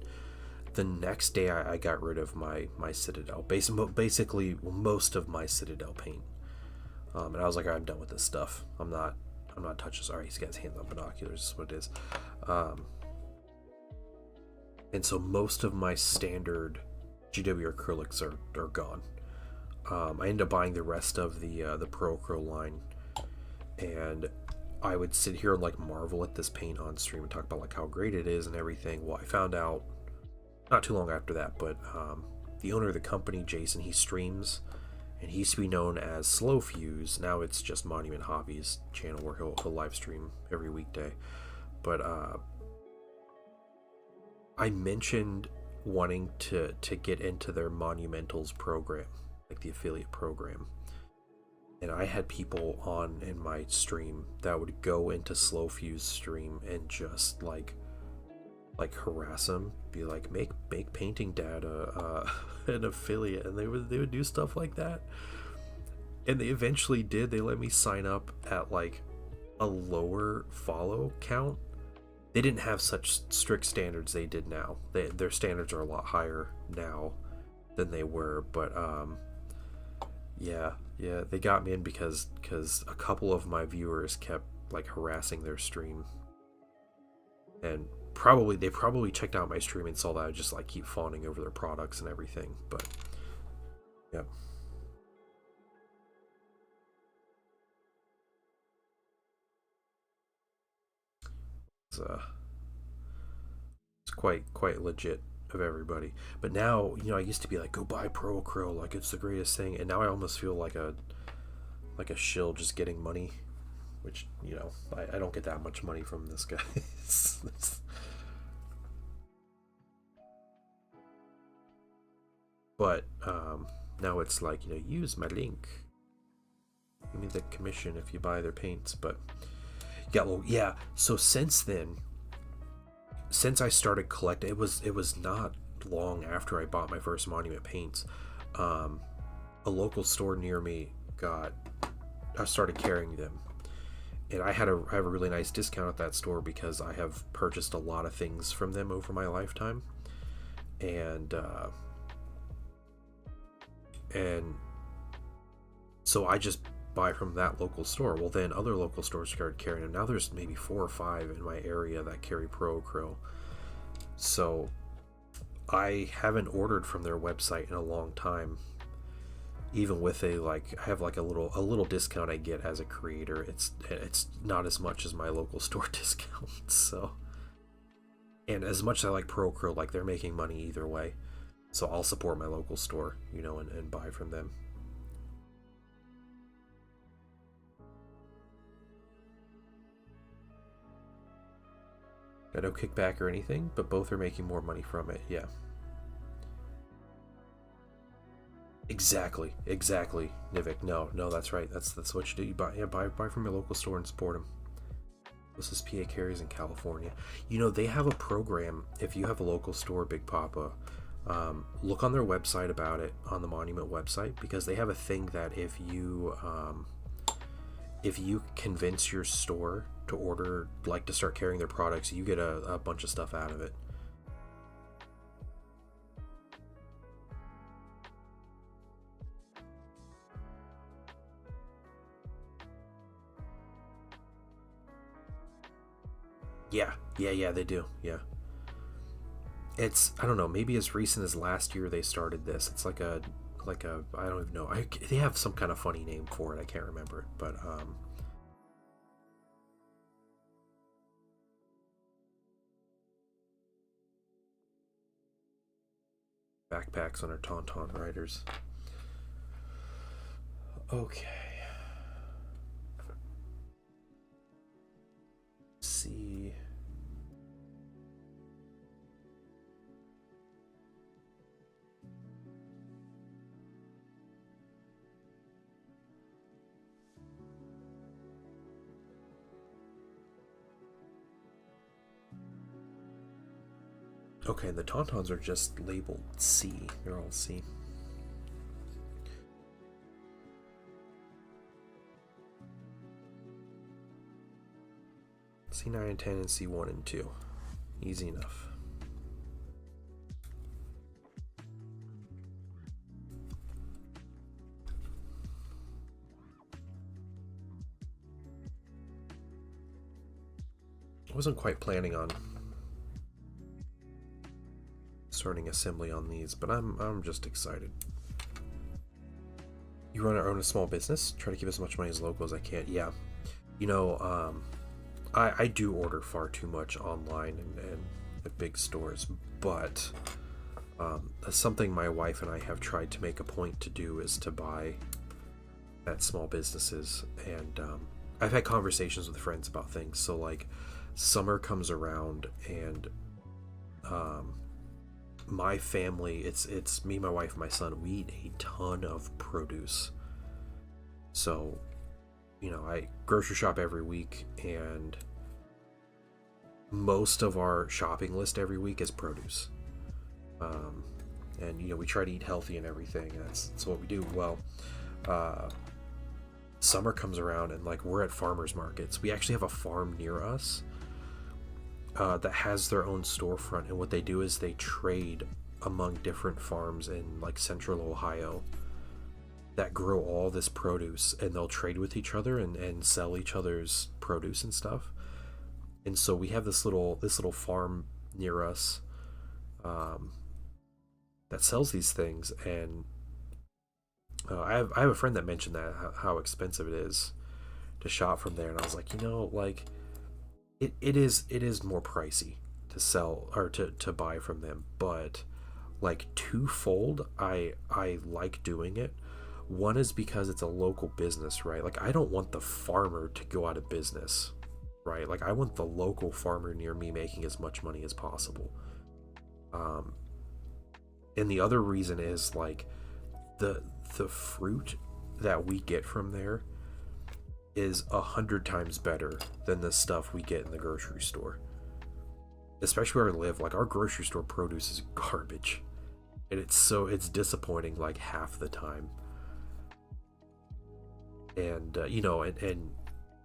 The next day, I got rid of my Citadel, basically most of my Citadel paint, and I was like, I'm done with this stuff. I'm not touching. Sorry, he's got his hands on binoculars. Is what it is. And so most of my standard GW acrylics are gone. I ended up buying the rest of the Pro Acryl line, and I would sit here and like marvel at this paint on stream and talk about like how great it is and everything. Well, I found out not too long after that, but the owner of the company, Jason, he streams, and he used to be known as Slow Fuse. Now it's just Monument Hobbies channel where he'll live stream every weekday. But I mentioned wanting to get into their Monumentals program, like the affiliate program, and I had people on in my stream that would go into Slow Fuse stream and just like harass him, be like, make painting data an affiliate, and they would do stuff like that. And they eventually did. They let me sign up at like a lower follow count. They didn't have such strict standards they did now. Their standards are a lot higher now than they were, but yeah, they got me in because a couple of my viewers kept like harassing their stream, and they probably checked out my stream and saw that I just like keep fawning over their products and everything. But yeah, it's quite legit of everybody. But now, I used to be like, go buy Pro Acryl, like it's the greatest thing, and now I almost feel like a shill just getting money, which I don't get that much money from this guy. But now it's like, use my link, give me the commission if you buy their paints. But yeah, so since I started collecting, it was not long after I bought my first Monument paints, a local store near me I started carrying them, and I have a really nice discount at that store because I have purchased a lot of things from them over my lifetime, and so I just buy from that local store. Well, then other local stores started carrying them. Now there's maybe 4 or 5 in my area that carry Pro Acryl. So I haven't ordered from their website in a long time. Even with I have like a little discount I get as a creator. It's not as much as my local store discount. So, and as much as I like Pro Acryl, like they're making money either way. So I'll support my local store, and buy from them. Got no kickback or anything, but both are making more money from it. Yeah. Exactly, Nivik. No, that's right. That's what you do. You buy from your local store and support them. This is PA Carries in California. They have a program. If you have a local store, Big Papa, look on their website about it, on the Monument website, because they have a thing that if you convince your store to order, like to start carrying their products, you get a bunch of stuff out of it. Yeah, they do. Yeah. It's, I don't know, maybe as recent as last year they started this. It's like a I don't even know. They have some kind of funny name for it. I can't remember it, but backpacks on our Tauntaun riders. Okay. Let's see. Okay, the Tauntauns are just labeled C. They're all C. C9 and 10 and C1 and 2. Easy enough. I wasn't quite planning on starting assembly on these, but I'm just excited. You run or own a small business? Try to keep as much money as local as I can. Yeah. You know, I do order far too much online and at big stores, but that's something my wife and I have tried to make a point to do, is to buy at small businesses. And I've had conversations with friends about things. So like summer comes around and my family, it's me, my wife, and my son, we eat a ton of produce. So, you know, I grocery shop every week, and most of our shopping list every week is produce. And you know, we try to eat healthy and everything. That's what we do. Well, summer comes around and like we're at farmers markets. We actually have a farm near us that has their own storefront, and what they do is they trade among different farms in like central Ohio that grow all this produce, and they'll trade with each other and sell each other's produce and stuff. And so we have this little farm near us that sells these things. And I have a friend that mentioned that how expensive it is to shop from there, and I was like, you know, like it is more pricey to sell or to buy from them, but like twofold, I like doing it. One is because it's a local business, right? Like I don't want the farmer to go out of business, right? Like I want the local farmer near me making as much money as possible. And the other reason is like the fruit that we get from there is 100 times better than the stuff we get in the grocery store. Especially where I live, like our grocery store produce is garbage, and it's disappointing like half the time. And you know, and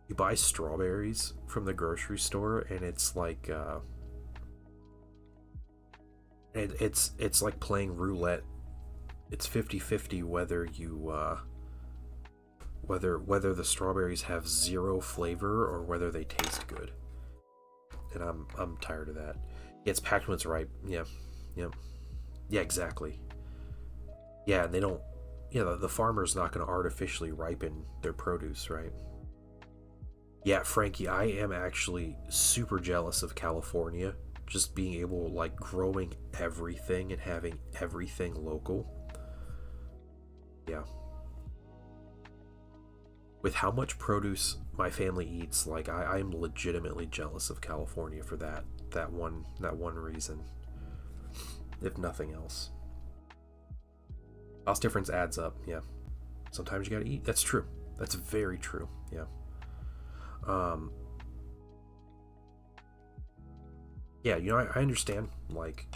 you buy strawberries from the grocery store, and it's like and it's like playing roulette. It's 50-50 whether you whether the strawberries have zero flavor or whether they taste good. And I'm tired of that. Yeah, it's packed when it's ripe. Yeah. Yeah, exactly. Yeah, and they don't, you know, the farmer's not going to artificially ripen their produce, right? Yeah, Frankie, I am actually super jealous of California just being able, like, growing everything and having everything local. Yeah. With how much produce my family eats, like I'm legitimately jealous of California for that one reason, if nothing else. Cost difference adds up. Yeah, sometimes you gotta eat. That's true. That's very true. Yeah. Yeah, you know, I understand, like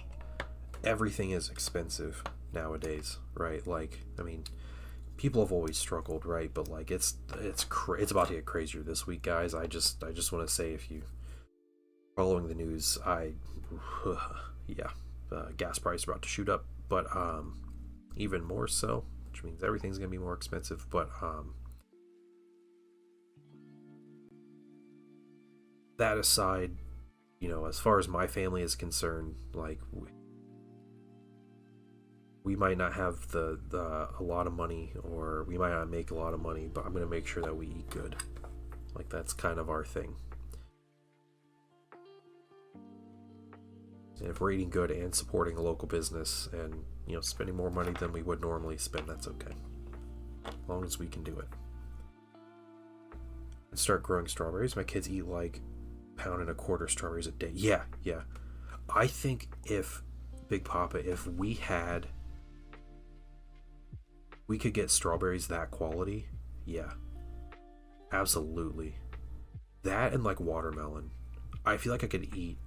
everything is expensive nowadays, right? Like, I mean, people have always struggled, right? But like it's about to get crazier this week, guys. I just want to say, if you following the news, yeah, gas prices are about to shoot up, but even more so, which means everything's gonna be more expensive. But that aside, you know, as far as my family is concerned, like we might not have the a lot of money, or we might not make a lot of money, but I'm gonna make sure that we eat good. Like that's kind of our thing. And if we're eating good and supporting a local business and, you know, spending more money than we would normally spend, that's okay, as long as we can do it. And start growing strawberries. My kids eat like 1.25 pounds strawberries a day. Yeah. I think if Big Papa, if we could get strawberries that quality, yeah, absolutely. That and like watermelon. I feel like I could eat,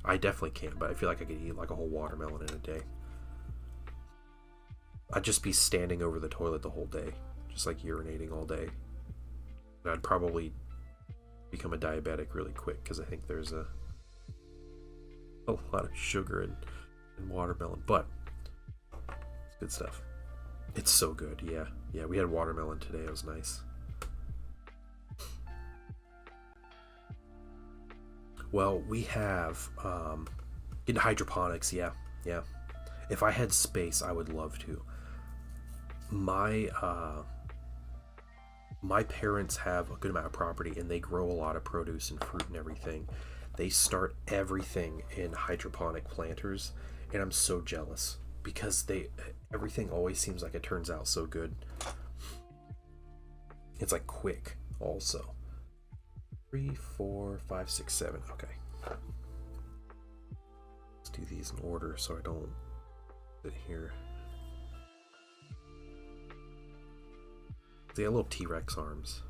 I definitely can't, but I feel like I could eat like a whole watermelon in a day. I'd just be standing over the toilet the whole day, just like urinating all day. And I'd probably become a diabetic really quick, because I think there's a lot of sugar in watermelon, but it's good stuff. It's so good. Yeah, we had watermelon today. It was nice. Well, we have in hydroponics, yeah, yeah. If I had space, I would love to. My my parents have a good amount of property and they grow a lot of produce and fruit and everything. They start everything in hydroponic planters, and I'm so jealous because they everything always seems like it turns out so good. It's like quick also. Three, four, five, six, seven. Okay. Let's do these in order so I don't sit here. They have little T-Rex arms.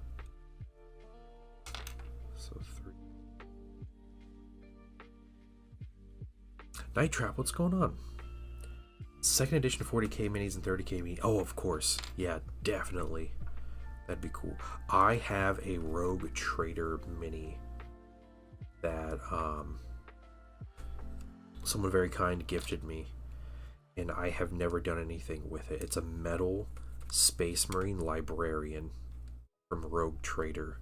So 3. Night Trap, what's going on? Second edition 40k minis and 30k mini. Oh, of course. Yeah, definitely. That'd be cool. I have a Rogue Trader mini that someone very kind gifted me, and I have never done anything with it. It's a metal Space Marine Librarian from Rogue Trader.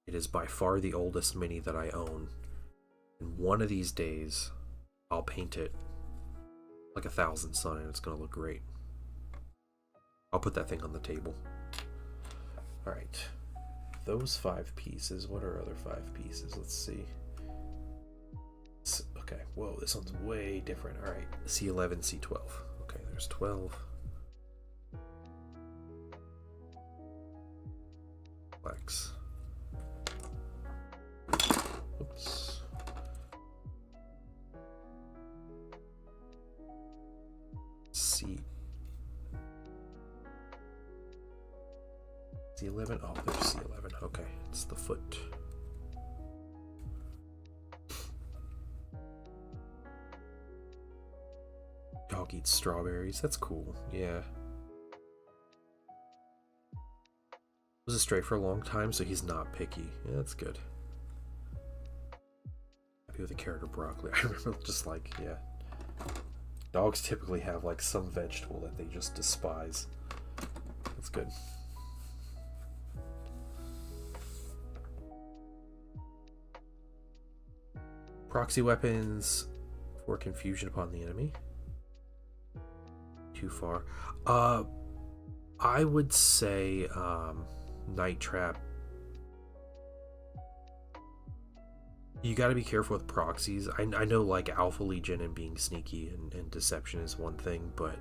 It is by far the oldest mini that I own, and one of these days I'll paint it like 1,000 Sun and it's gonna look great. I'll put that thing on the table. Alright, those 5 pieces. What are other 5 pieces? Let's see. Okay, whoa, this one's way different. Alright, C11, C12. Okay, there's 12. Flex. Oops. C11. Oh, there's C11. Okay, it's the foot. Dog eats strawberries. That's cool. Yeah. Was a stray for a long time, so he's not picky. Yeah, that's good. Happy with the carrot or broccoli. I remember just like, yeah. Dogs typically have like some vegetable that they just despise. That's good. Proxy weapons for confusion upon the enemy. Too far. I would say Night Trap. You got to be careful with proxies. I know like Alpha Legion and being sneaky and deception is one thing, but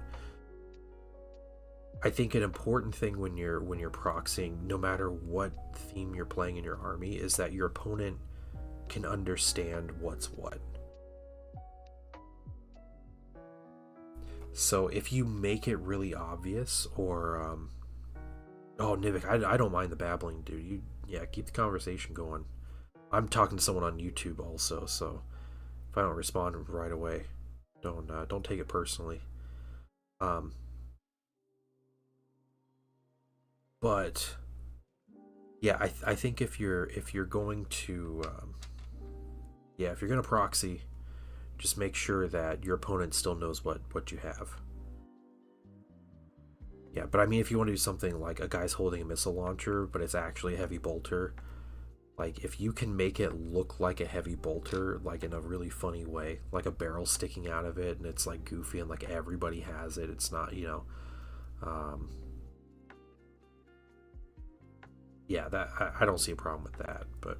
I think an important thing when you're proxying, no matter what theme you're playing in your army, is that your opponent can understand what's what. So if you make it really obvious, or oh, Nivik, I don't mind the babbling, dude. Yeah, keep the conversation going. I'm talking to someone on YouTube also, so if I don't respond right away, don't take it personally. But yeah, I think if you're going to yeah, if you're gonna proxy, just make sure that your opponent still knows what you have. Yeah, but I mean, if you want to do something like a guy's holding a missile launcher, but it's actually a heavy bolter, like if you can make it look like a heavy bolter, like in a really funny way, like a barrel sticking out of it, and it's like goofy and like everybody has it. It's not, you know, yeah, that I don't see a problem with that, but.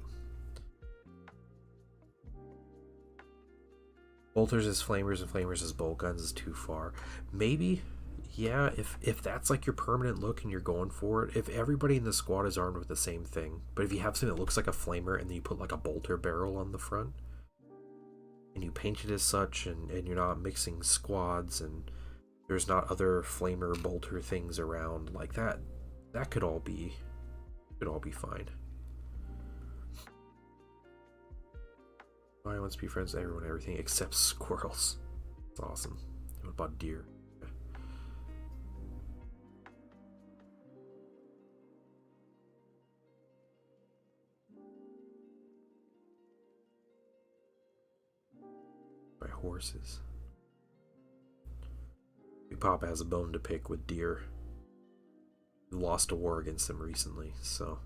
Bolters as flamers and flamers as bolt guns is too far. Maybe, yeah, if that's like your permanent look and you're going for it, if everybody in the squad is armed with the same thing, but if you have something that looks like a flamer and then you put like a bolter barrel on the front, and you paint it as such, and you're not mixing squads, and there's not other flamer bolter things around like that, that could all be fine. I want to be friends with everyone, everything except squirrels. It's awesome. What about deer? By horses. Big Papa has a bone to pick with deer. He lost a war against them recently, so.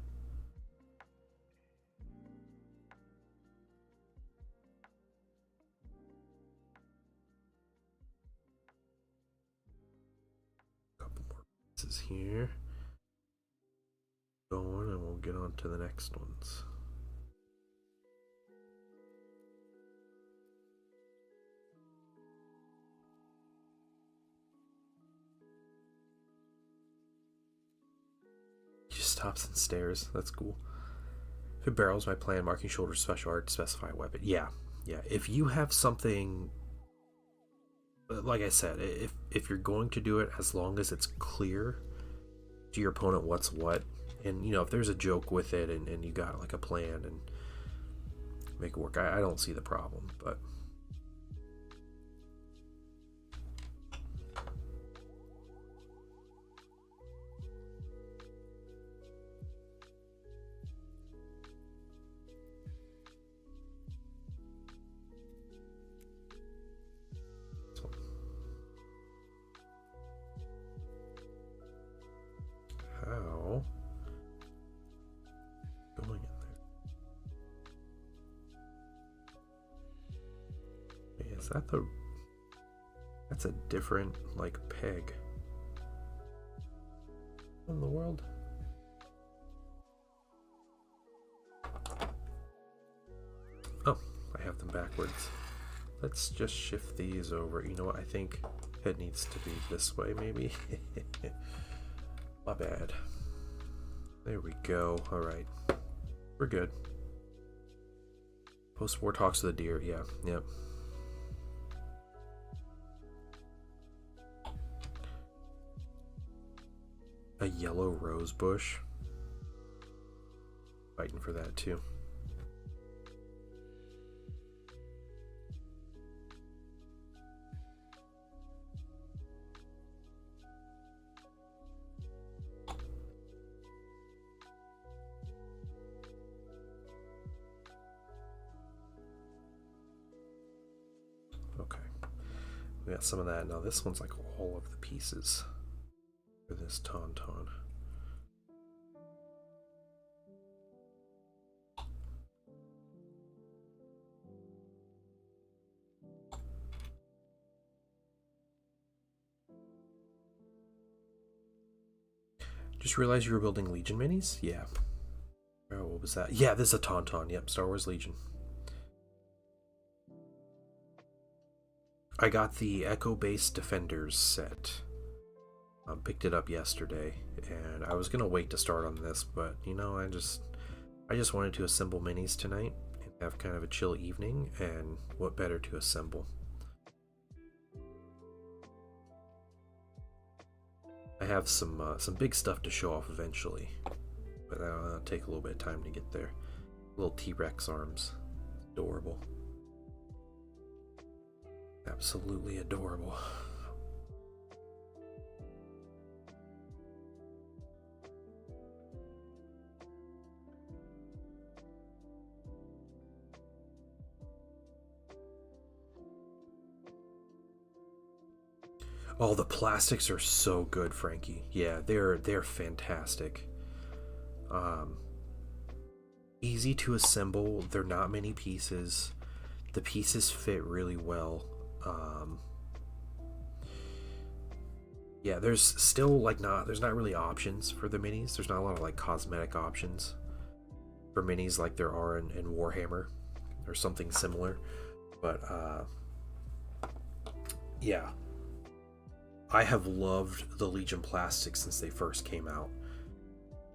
pieces here going, and we'll get on to the next ones. He just stops and stares. That's cool. If it barrels, my plan, marking shoulder, special art, specify weapon. Yeah. If you have something, like I said, if you're going to do it, as long as it's clear to your opponent what's what, and if there's a joke with it, and you got like a plan and make it work, I don't see the problem. But how going in there? Is that that's a different like peg in the world? Oh, I have them backwards. Let's just shift these over. You know what? I think it needs to be this way, maybe. My bad. There we go. All right, we're good. Post-war talks to the deer. Yeah. Yep. A yellow rose bush. Fighting for that too. Okay. We got some of that. Now this one's like all of the pieces for this tauntaun. Just realized you were building Legion minis? Yeah. Oh, what was that? Yeah, this is a tauntaun. Yep, Star Wars Legion. I got the Echo-based Defenders set. Picked it up yesterday, and I was gonna wait to start on this, but I just wanted to assemble minis tonight and have kind of a chill evening, and what better to assemble? I have some big stuff to show off eventually, but that'll take a little bit of time to get there. Little T-Rex arms, adorable, absolutely adorable. Oh, the plastics are so good, Frankie. Yeah, they're fantastic. Easy to assemble. They're not many pieces. The pieces fit really well. Yeah, there's still there's not really options for the minis. There's not a lot of like cosmetic options for minis like there are in Warhammer or something similar. But yeah. I have loved the Legion plastics since they first came out,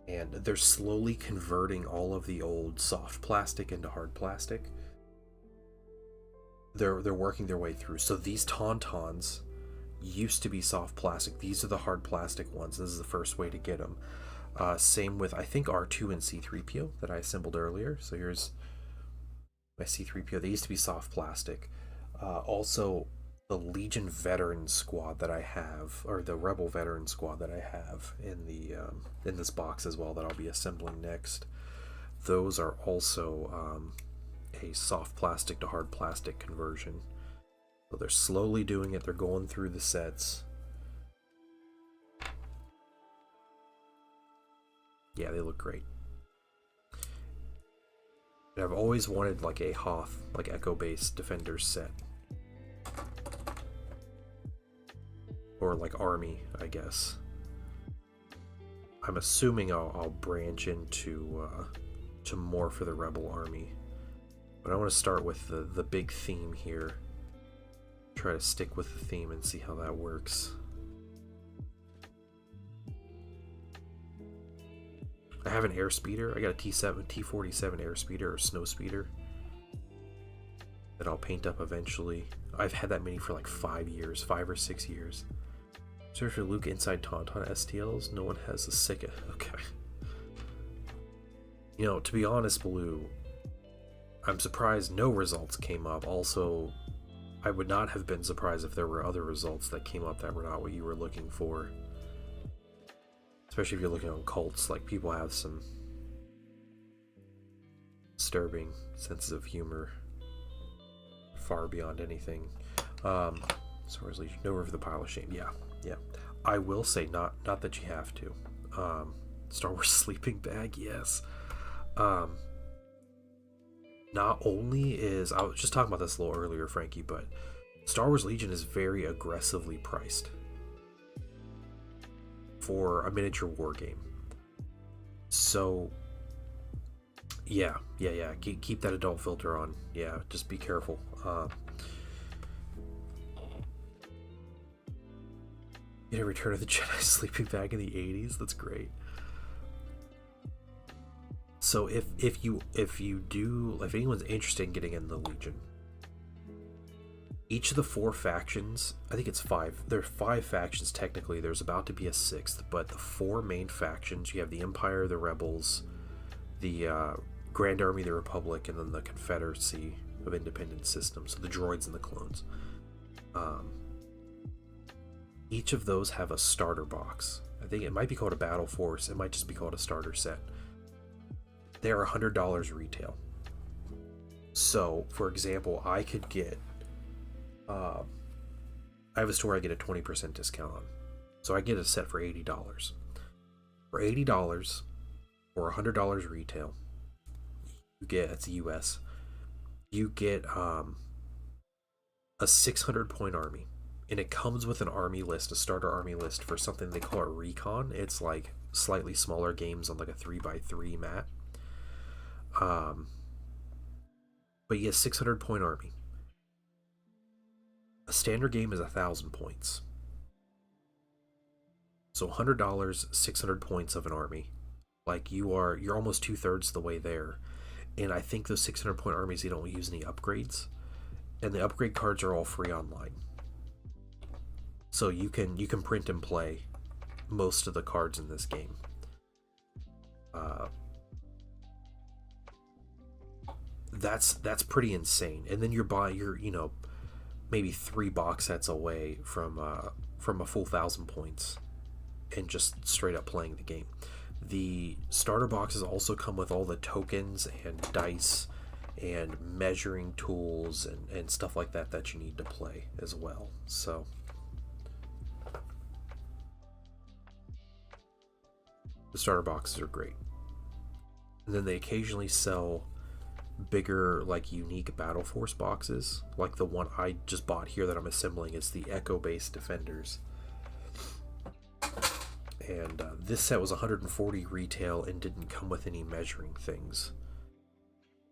and they're slowly converting all of the old soft plastic into hard plastic. They're working their way through. So these tauntauns used to be soft plastic. These are the hard plastic ones. This is the first way to get them. Same with I think R2 and C3PO that I assembled earlier. So here's my C3PO. They used to be soft plastic. Also, the Legion veteran squad that I have, or the Rebel veteran squad that I have in the in this box as well that I'll be assembling next, those are also a soft plastic to hard plastic conversion. So they're slowly doing it. They're going through the sets. Yeah, they look great. And I've always wanted like a Hoth, like Echo-based Defenders set. Or like Army, I guess. I'm assuming I'll branch into to more for the Rebel Army. But I want to start with the big theme here. Try to stick with the theme and see how that works. I have an airspeeder. I got a T47 airspeeder or snow speeder that I'll paint up eventually. I've had that mini for like 5 years, 5 or 6 years. Search for Luke inside Tauntaun STLs. No one has a Sika. Okay. You know, to be honest, Blue, I'm surprised no results came up. Also, I would not have been surprised if there were other results that came up that were not what you were looking for. Especially if you're looking on cults, like people have some disturbing senses of humor far beyond anything. Star Wars Legion, no River the Pile of Shame. Yeah. I will say, not that you have to. Star Wars Sleeping Bag, yes. Not only is, I was just talking about this a little earlier, Frankie, but Star Wars Legion is very aggressively priced for a miniature war game. So yeah, keep that adult filter on. Yeah, just be careful. You know, Return of the Jedi Sleeping Bag in the 80s. That's great. So if anyone's interested in getting in the Legion, each of the 4 factions, I think it's 5. There are 5 factions technically. There's about to be a 6th, but the 4 main factions, you have the Empire, the Rebels, the Grand Army, the Republic, and then the Confederacy of Independent Systems, so the droids and the clones. Each of those have a starter box. I think it might be called a Battle Force. It might just be called a starter set. They are $100 retail. So, for example, I could get... I have a store I get a 20% discount on. So I get a set for $80. For $80, or $100 retail, you get, it's US, you get a 600-point army. And it comes with an army list, a starter army list for something they call a recon. It's like slightly smaller games on like a 3x3 mat. But you get 600-point army. A standard game is 1,000 points. So $100, 600 points of an army. Like you're almost 2/3 the way there. And I think those 600-point armies, you don't use any upgrades. And the upgrade cards are all free online. So you can print and play most of the cards in this game. That's pretty insane. And then you're maybe 3 box sets away from a full 1,000 points and just straight up playing the game. The starter boxes also come with all the tokens and dice and measuring tools and stuff like that you need to play as well. So the starter boxes are great. And then they occasionally sell bigger, like, unique Battle Force boxes, like the one I just bought here that I'm assembling. Is the Echo Base Defenders, and this set was 140 retail and didn't come with any measuring things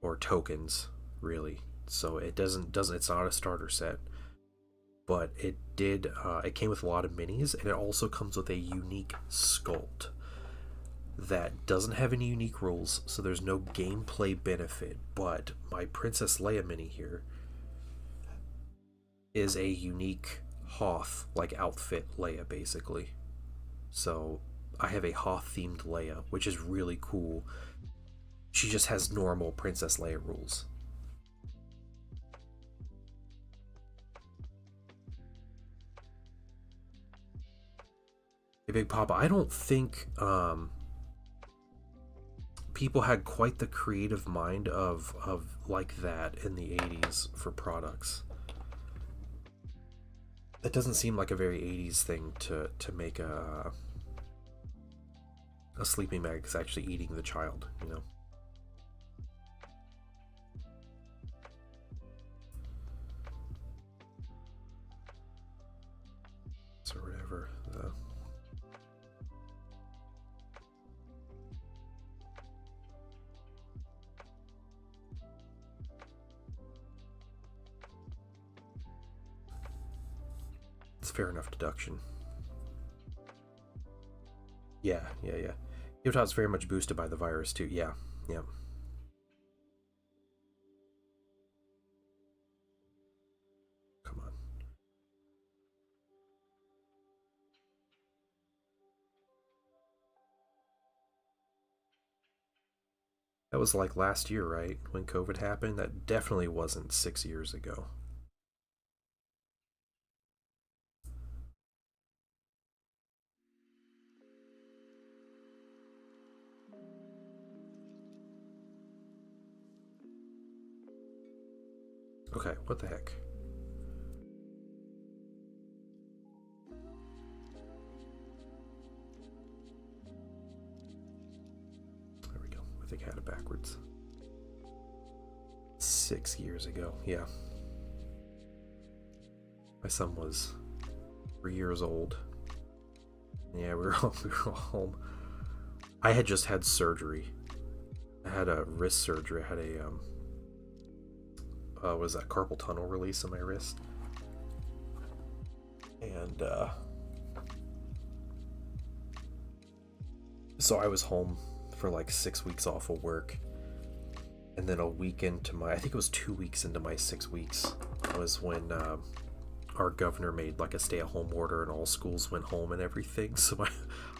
or tokens, really. So it doesn't it's not a starter set, but it came with a lot of minis, and it also comes with a unique sculpt that doesn't have any unique rules, so there's no gameplay benefit. But my Princess Leia mini here is a unique Hoth like outfit Leia, basically. So I have a Hoth themed Leia, which is really cool. She just has normal Princess Leia rules. Hey, Big Papa, I don't think people had quite the creative mind of like that in the 80s for products. It doesn't seem like a very 80s thing to make a sleeping bag that's actually eating the child, you know. So whatever. It's fair enough deduction. Yeah, yeah, yeah. Utah's very much boosted by the virus too. Yeah, yeah. Come on. That was like last year, right? When COVID happened? That definitely wasn't 6 years ago. Okay, what the heck? There we go. I think I had it backwards. 6 years ago, yeah. My son was 3 years old. Yeah, we were all home. I had just had surgery. I had a wrist surgery. I had a was that carpal tunnel release in my wrist, and so I was home for like 6 weeks off of work, and then a week into my, I think it was 2 weeks into my 6 weeks, was when our governor made like a stay-at-home order and all schools went home and everything. So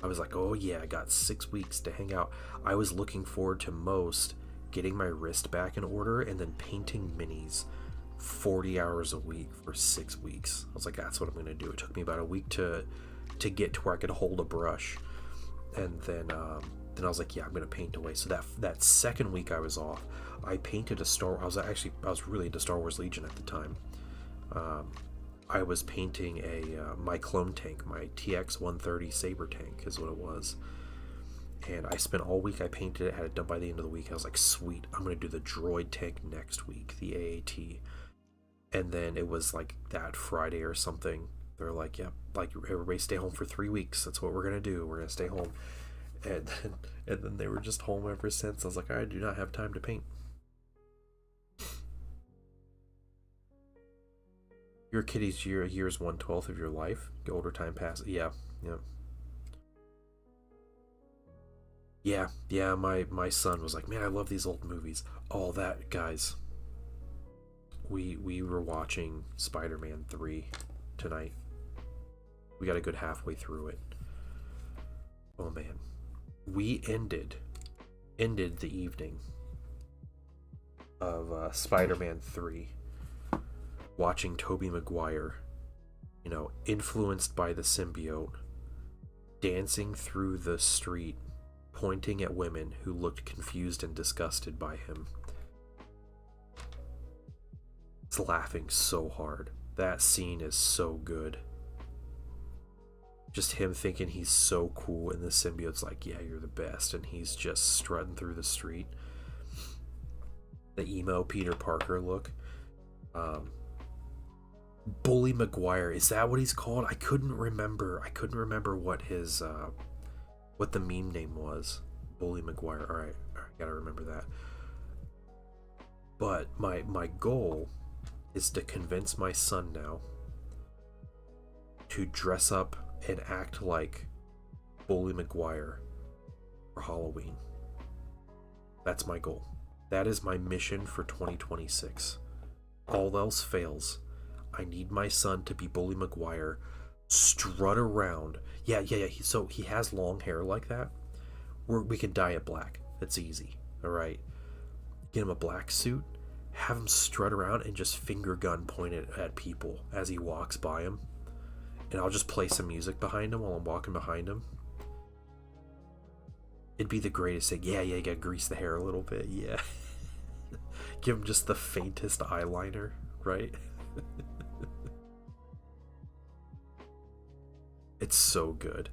I was like, oh yeah, I got 6 weeks to hang out. I was looking forward to most getting my wrist back in order and then painting minis 40 hours a week for 6 weeks. I was like, that's what I'm gonna do. It took me about a week to get to where I could hold a brush, and then I was like, yeah, I'm gonna paint away. So that second week I was off, I painted a Star. I was really into Star Wars Legion at the time. I was painting my clone tank, my TX 130 Saber tank is what it was. And I spent all week, I painted it, had it done by the end of the week. I was like, sweet, I'm going to do the droid tank next week, the AAT. And then it was like that Friday or something. They're like, yeah, like everybody stay home for 3 weeks. That's what we're going to do. We're going to stay home. And then they were just home ever since. I was like, I do not have time to paint. Your kid's year's 1/12 of your life. The older time passes. Yeah, yeah, yeah. My son was like, man, I love these old movies. All that, guys. We were watching Spider-Man 3 tonight. We got a good halfway through it. Oh man, we ended the evening of Spider-Man 3 watching Tobey Maguire, influenced by the symbiote, dancing through the street, pointing at women who looked confused and disgusted by him. It's laughing so hard. That scene is so good. Just him thinking he's so cool, and the symbiote's like, yeah, you're the best, and he's just strutting through the street. The emo Peter Parker look. Bully Maguire, is that what he's called? I couldn't remember what his what the meme name was. Bully Maguire. All right, gotta remember that. But my goal is to convince my son now to dress up and act like Bully Maguire for Halloween. That's my goal. That is my mission for 2026. All else fails, I need my son to be Bully Maguire, strut around. Yeah. So he has long hair like that. We can dye it black. That's easy. All right. Get him a black suit. Have him strut around and just finger gun point it at people as he walks by him. And I'll just play some music behind him while I'm walking behind him. It'd be the greatest thing. Yeah, you gotta grease the hair a little bit. Yeah. Give him just the faintest eyeliner, right? It's so good.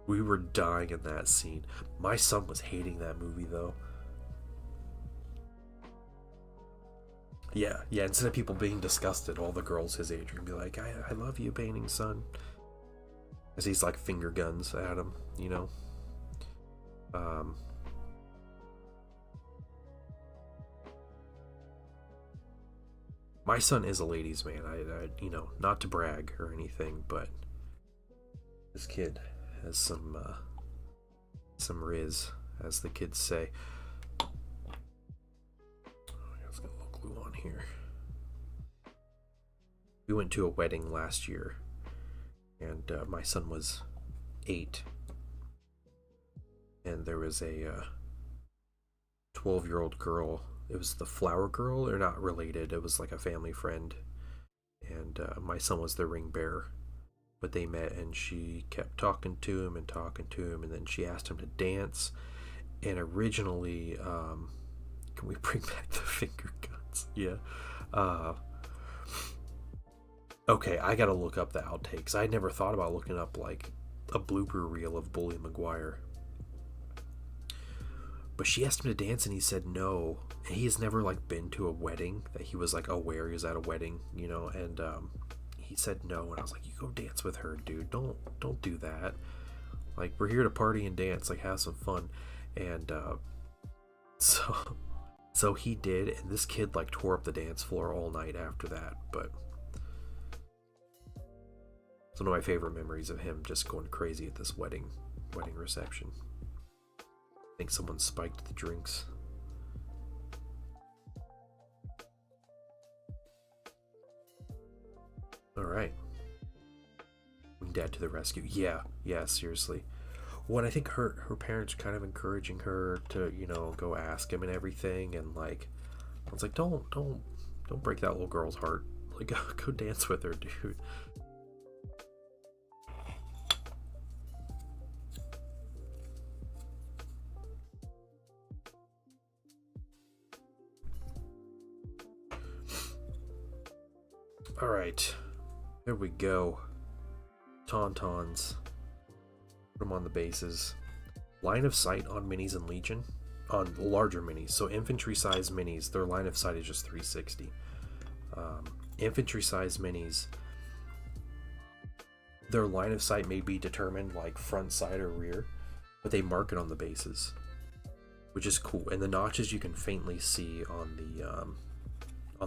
We were dying in that scene. My son was hating that movie though. Yeah. Instead of people being disgusted, all the girls his age are gonna be like, I love you, painting son. As he's like finger guns at him. Um, My son is a ladies' man. I you know, not to brag or anything, but this kid has some riz, as the kids say. I was gonna look glue on here. We went to a wedding last year, and my son was 8, and there was a 12-year-old girl. It was the flower girl. They're not related. It was like a family friend, and my son was the ring bearer. But they met, and she kept talking to him, and then she asked him to dance. And originally, can we bring back the finger guns? Yeah. Okay, I gotta look up the outtakes. I never thought about looking up like a blooper reel of Bully Maguire. But she asked him to dance, and he said no. And he has never like been to a wedding that he was like aware he was at a wedding, you know. And he said no, and I was like, "You go dance with her, dude. Don't do that. Like, we're here to party and dance. Like, have some fun." And so he did, and this kid like tore up the dance floor all night after that. But it's one of my favorite memories of him just going crazy at this wedding reception. I think someone spiked the drinks. All right. Dad to the rescue. Yeah, seriously. Well, I think her parents are kind of encouraging her to, you know, go ask him and everything, and like, I was like, don't break that little girl's heart. Like, go dance with her, dude. All right, there we go. Tauntauns. Put them on the bases. Line of sight on minis and Legion. On larger minis. So infantry size minis, their line of sight is just 360. Infantry size minis, their line of sight may be determined like front, side, or rear, but they mark it on the bases, which is cool. And the notches you can faintly see on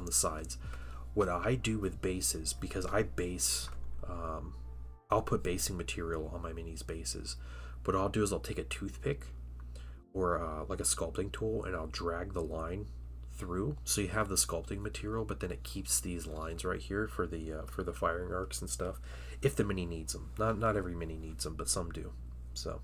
the sides. What I do with bases, because I base, I'll put basing material on my minis bases. What I'll do is I'll take a toothpick or like a sculpting tool, and I'll drag the line through, so you have the sculpting material, but then it keeps these lines right here for the firing arcs and stuff, if the mini needs them. Not every mini needs them, but some do. So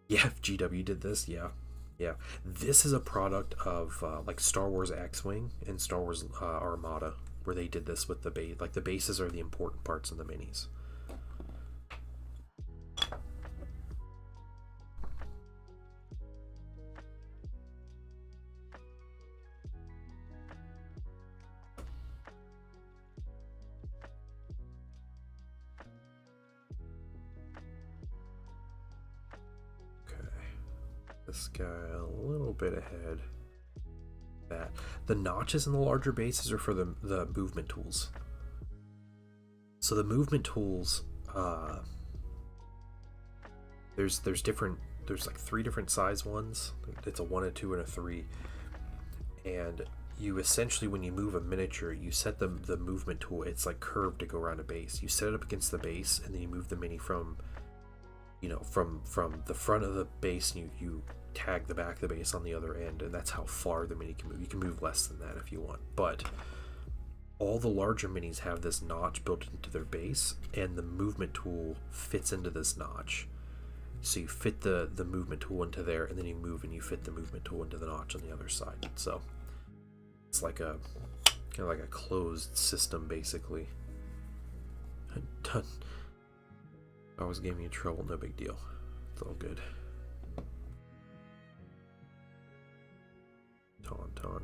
yeah, if GW did this, yeah. This is a product of like Star Wars X-Wing and Star Wars Armada, where they did this with the base. Like, the bases are the important parts in the minis. This guy a little bit ahead. That the notches in the larger bases are for the movement tools. So the movement tools, there's like 3 different size ones. It's a 1, a 2, and a 3. And you essentially, when you move a miniature, you set the movement tool. It's like curved to go around a base. You set it up against the base, and then you move the mini from the front of the base, and you tag the back of the base on the other end, and that's how far the mini can move. You can move less than that if you want, but all the larger minis have this notch built into their base, and the movement tool fits into this notch. So you fit the movement tool into there, and then you move and you fit the movement tool into the notch on the other side. So it's like a kind of like a closed system, basically. Done. Always gave me trouble, no big deal. It's all good. Tauntaun.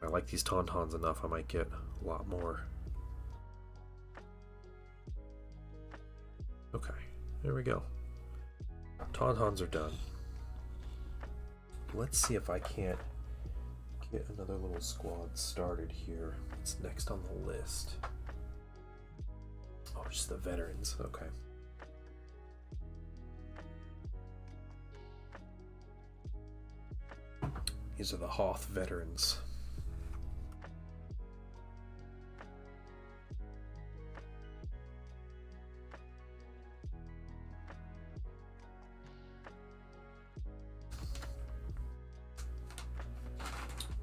I like these tauntauns enough, I might get a lot more. Okay, there we go. Tauntauns are done. Let's see if I can't get another little squad started here. What's next on the list? Oh, just the veterans. Okay. These are the Hoth veterans.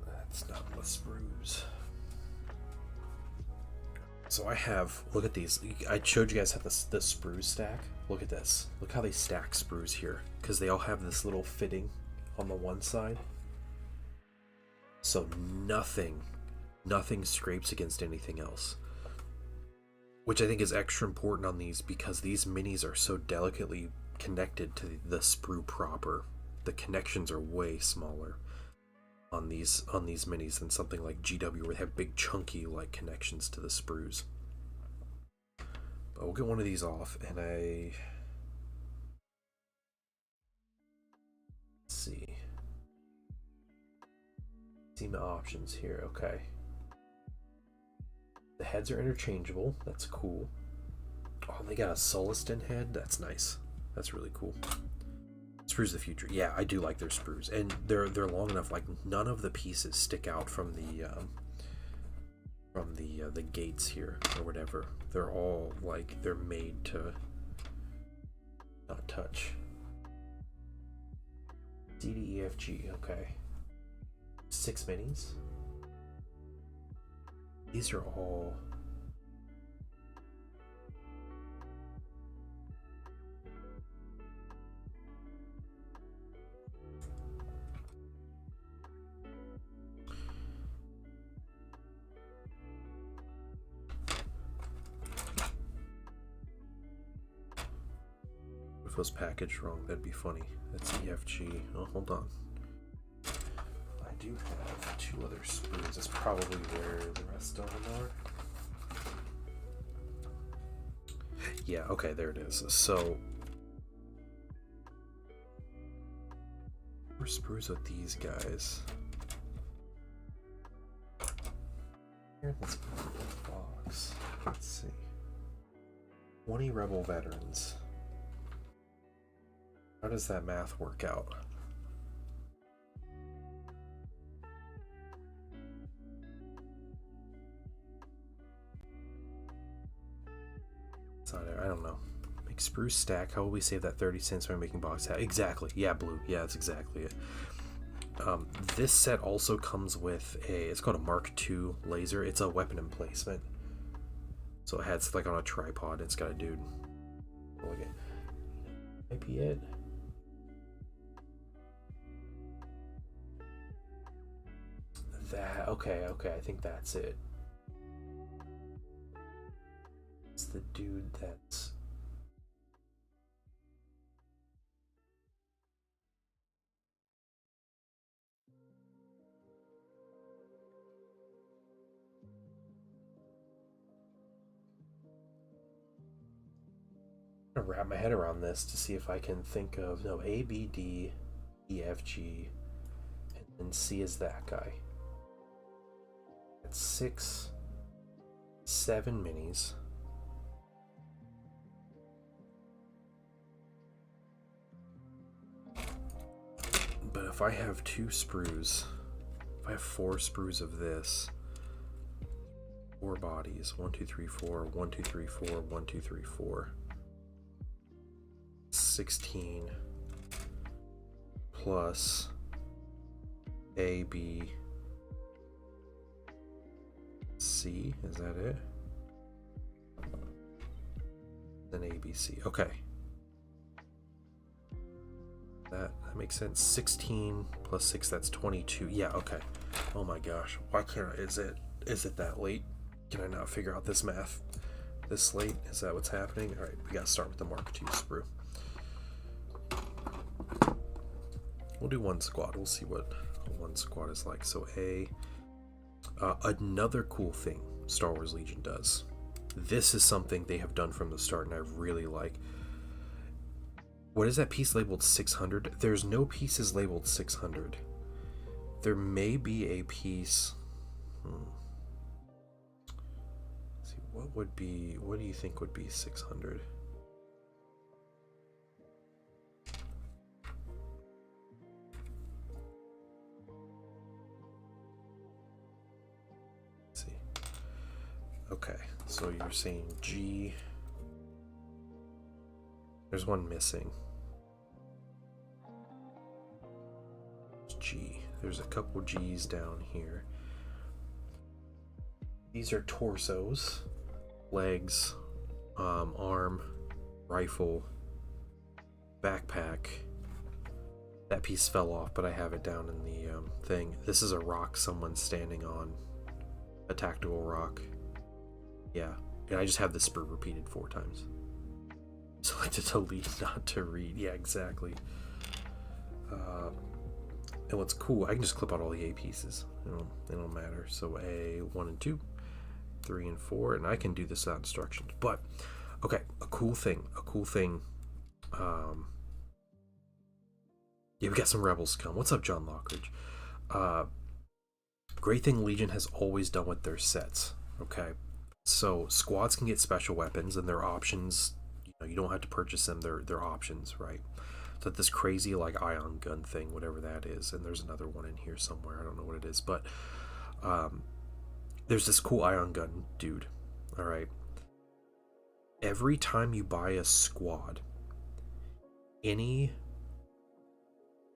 That's not the sprues. So I have, look at these. I showed you guys how the sprues stack. Look at this. Look how they stack sprues here. Because they all have this little fitting on the one side. So nothing scrapes against anything else. Which I think is extra important on these because these minis are so delicately connected to the sprue proper. The connections are way smaller on these minis than something like GW where they have big chunky like connections to the sprues. But we'll get one of these off and let's see. See my options here, okay. The heads are interchangeable, that's cool. Oh, they got a Sullustan head, that's nice. That's really cool. Sprues of the future. Yeah, I do like their sprues, and they're long enough. Like none of the pieces stick out from the gates here or whatever. They're all like they're made to not touch. D, D, E, F, G. Okay, 6 minis. These are all. Was packaged wrong, that'd be funny. That's EFG. Oh, hold on. I do have 2 other sprues. That's probably where the rest of them are. Yeah, okay, there it is. So, we're sprues with these guys. Here, let's put it in the box. Let's see. 20 Rebel veterans. How does that math work out? It's not, I don't know. Make spruce stack. How will we save that 30 cents when making box hat? Exactly. Yeah, blue. Yeah, that's exactly it. This set also comes with it's called a Mark II laser. It's a weapon emplacement. So it's like on a tripod. It's got a dude. Look at. Might be it. That okay, I think that's it. It's the dude that's I'm gonna wrap my head around this to see if I can think of A, B, D, E, F, G, and then C is that guy. 6, 7 minis. But if I have 2 sprues, if I have 4 sprues of this, 4 bodies, 1, 2, 3, 4, 1, 2, 3, 4, 1, 2, 3, 4, 16 plus A, B, C, is that it? Then A, B, C. Okay. That makes sense. 16 plus 6, that's 22. Yeah, okay. Oh my gosh. Why can't I, is it that late? Can I not figure out this math this late? Is that what's happening? Alright, we gotta start with the Mark II sprue. We'll do one squad. We'll see what one squad is like. So another cool thing Star Wars Legion does. This is something they have done from the start and I really like. What is that piece labeled 600? There's no pieces labeled 600. There may be a piece. Let's see, what do you think would be 600? Okay, so you're saying G. There's one missing. G. There's a couple G's down here. These are torsos, legs, arm, rifle, backpack. That piece fell off, but I have it down in the thing. This is a rock someone's standing on. A tactical rock. Yeah. And I just have the spur repeated 4 times. Select to delete, not to read. Yeah, exactly. And what's cool, I can just clip out all the A pieces. It don't matter. So A, 1 and 2, 3 and 4, and I can do this without instructions. But, okay, a cool thing. Yeah, we got some rebels come. What's up, John Lockridge? Great thing Legion has always done with their sets. Okay, so squads can get special weapons, and their options. You don't have to purchase them. They're options, right? So this crazy like ion gun thing, whatever that is, and there's another one in here somewhere. I don't know what it is, but there's this cool ion gun dude. All right. Every time you buy a squad, any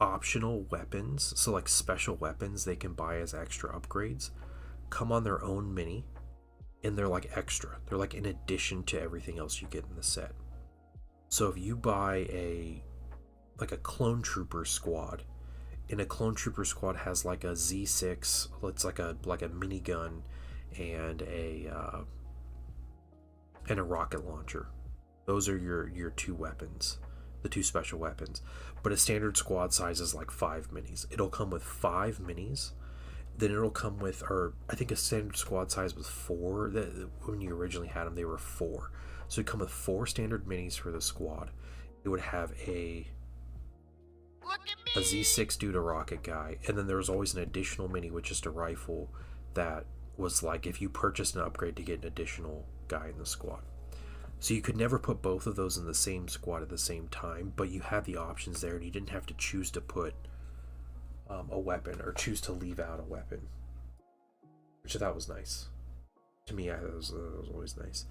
optional weapons, so like special weapons they can buy as extra upgrades, come on their own mini, and they're like extra. They're like in addition to everything else you get in the set. So if you buy a clone trooper squad, and a clone trooper squad has like a Z6, it's like a minigun and a rocket launcher. Those are your 2 weapons, the 2 special weapons. But a standard squad size is like 5 minis. It'll come with 5 minis. Then it'll come with, or I think a standard squad size was 4. That when you originally had them, they were 4. So it'd come with 4 standard minis for the squad. It would have a Z6 dude, a rocket guy, and then there was always an additional mini with just a rifle that was like if you purchased an upgrade to get an additional guy in the squad. So you could never put both of those in the same squad at the same time, but you had the options there, and you didn't have to choose to put a weapon or choose to leave out a weapon, which I thought was nice. To me, that was always nice.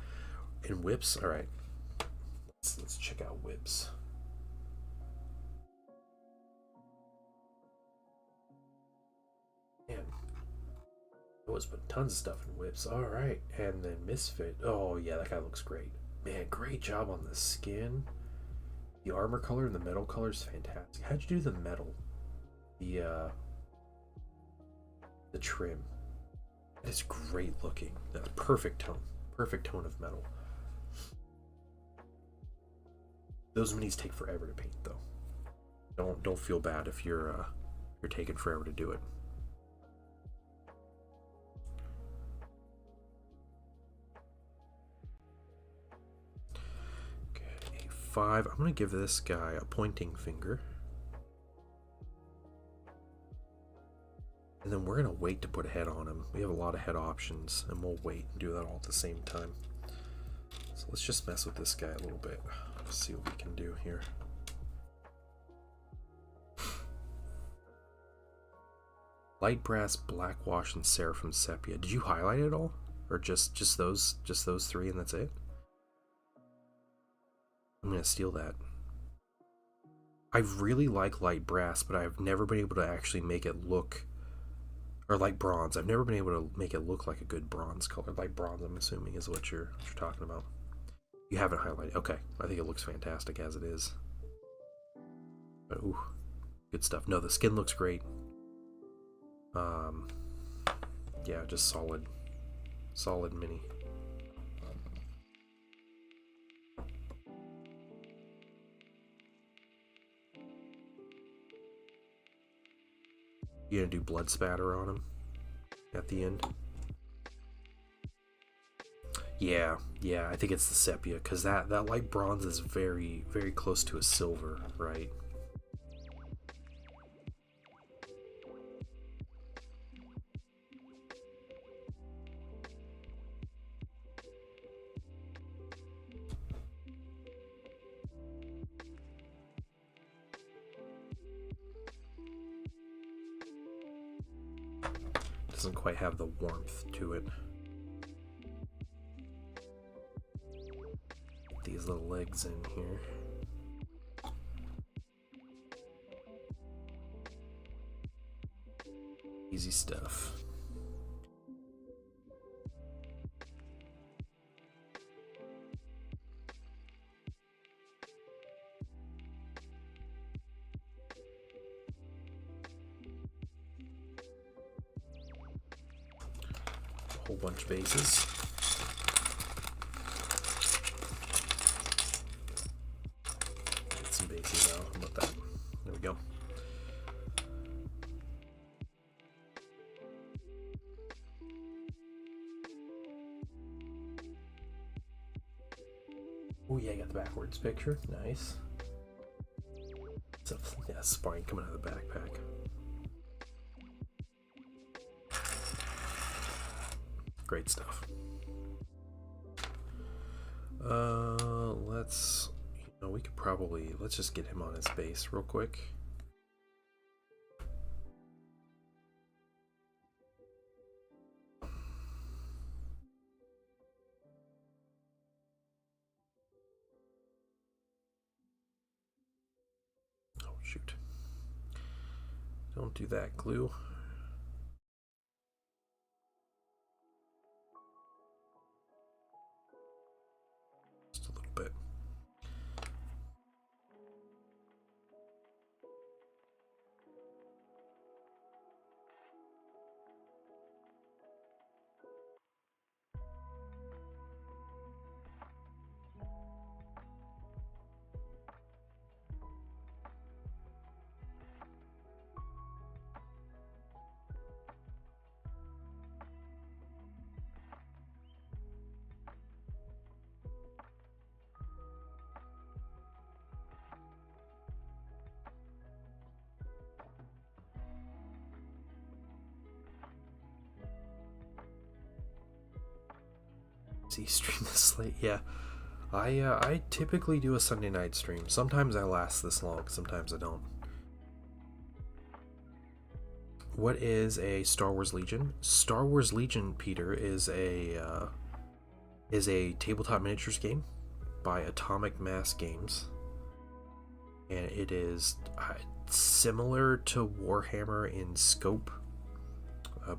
And whips, all right. Let's check out whips. Man, I was putting tons of stuff in whips. All right, and then Misfit. Oh yeah, that guy looks great. Man, great job on the skin. The armor color and the metal color is fantastic. How'd you do the metal? The trim. That is great looking. That's perfect tone. Perfect tone of metal. Those minis take forever to paint, though. Don't feel bad if you're taking forever to do it. Okay, A5. I'm gonna give this guy a pointing finger. And then we're gonna wait to put a head on him. We have a lot of head options, and we'll wait and do that all at the same time. So let's just mess with this guy a little bit. Let's see what we can do here. Light brass, black wash, and seraphim sepia. Did you highlight it all, or just those 3 and that's it? I'm gonna steal that. I really like light brass, but I've never been able to actually make it look. Or light bronze. I've never been able to make it look like a good bronze color. Light bronze, I'm assuming, is what you're talking about. You haven't highlighted. Okay, I think it looks fantastic as it is. Ooh, good stuff. No, the skin looks great. Yeah, just solid mini. You gonna do blood spatter on him at the end? Yeah, I think it's the sepia, because that light bronze is very, very close to a silver, right? Doesn't quite have the warmth to it. these little legs in here. Easy stuff. A whole bunch of bases. Get some bases now. How about that? There we go. Oh yeah, I got the backwards picture. Nice. So, yeah, spine coming out of the backpack. Great stuff. Let's, we could probably, let's just get him on his base real quick. Oh, shoot. Don't do that, glue. Just a little bit. See, stream this late. Yeah, I typically do a Sunday night stream. Sometimes I last this long, sometimes I don't. What is a Star Wars Legion? Star Wars Legion, Peter, is a tabletop miniatures game by Atomic Mass Games, and it is similar to Warhammer in scope,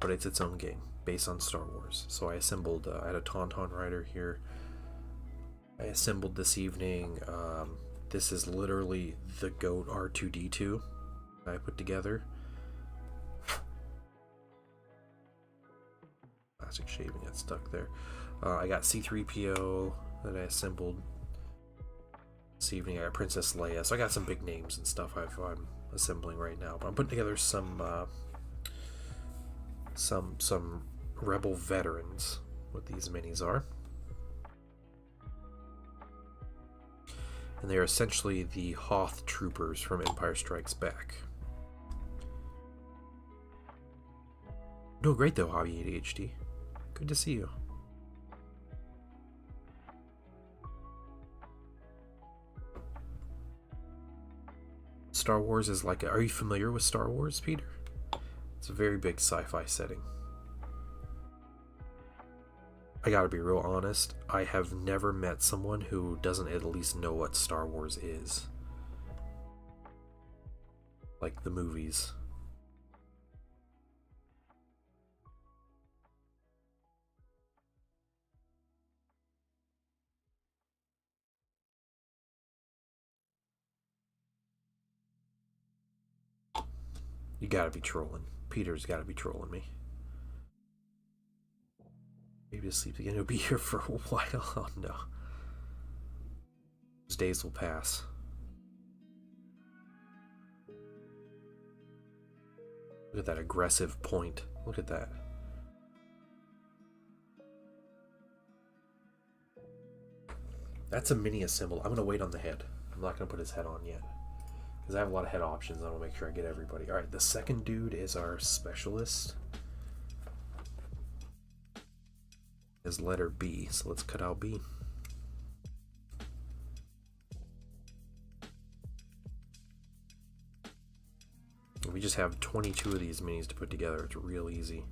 but it's its own game based on Star Wars. So I assembled, I had a Tauntaun Rider here. I assembled this evening. This is literally the GOAT R2-D2 I put together. Plastic shaving got stuck there. I got C-3PO that I assembled this evening. I got Princess Leia. So I got some big names and stuff I'm assembling right now. But I'm putting together some Rebel veterans, what these minis are. And they are essentially the Hoth troopers from Empire Strikes Back. Doing great though, Hobby ADHD. Good to see you. Star Wars is like are you familiar with Star Wars, Peter? It's a very big sci-fi setting. I gotta be real honest, I have never met someone who doesn't at least know what Star Wars is. Like the movies. You gotta be trolling. Peter's gotta be trolling me. Maybe to sleep again. He'll be here for a while. Oh no. Those days will pass. Look at that aggressive point. Look at that. That's a mini assemble. I'm gonna wait on the head. I'm not gonna put his head on yet, because I have a lot of head options. I want to make sure I get everybody. Alright, the second dude is our specialist. Is letter B, so let's cut out B. We just have 22 of these minis to put together. It's real easy.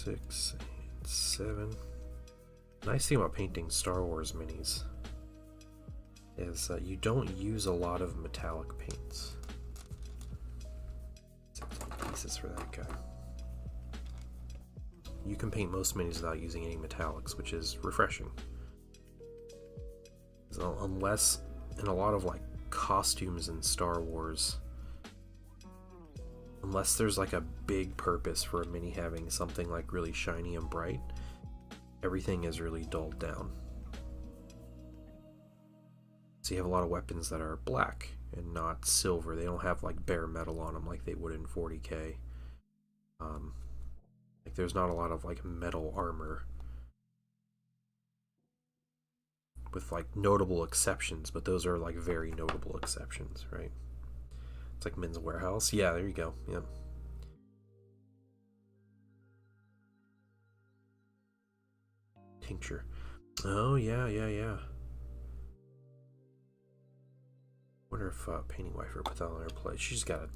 6, 8, 7. Nice thing about painting Star Wars minis is you don't use a lot of metallic paints. 6 pieces for that guy. You can paint most minis without using any metallics, which is refreshing. So unless in a lot of like costumes in Star Wars, unless there's like a big purpose for a mini having something like really shiny and bright, everything is really dulled down. So you have a lot of weapons that are black and not silver. They don't have like bare metal on them like they would in 40k. Like there's not a lot of like metal armor, with like notable exceptions, but those are like very notable exceptions, right? It's like Men's Warehouse. Yeah, there you go. Yep. Tincture. Oh yeah. Wonder if Painting Wife put that on her plate. She's got a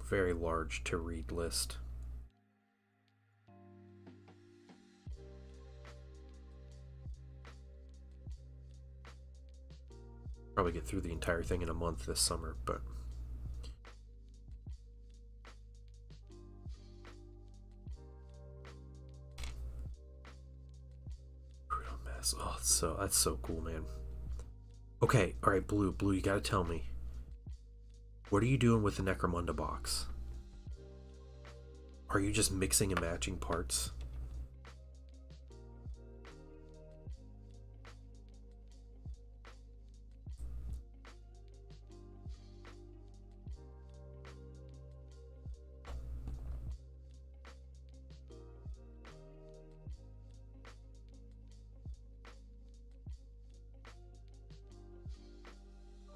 very large to read list. Probably get through the entire thing in a month this summer, but Brutal Mess. Oh, that's so cool, man. Okay, all right, Blue, you gotta tell me, what are you doing with the Necromunda box? Are you just mixing and matching parts?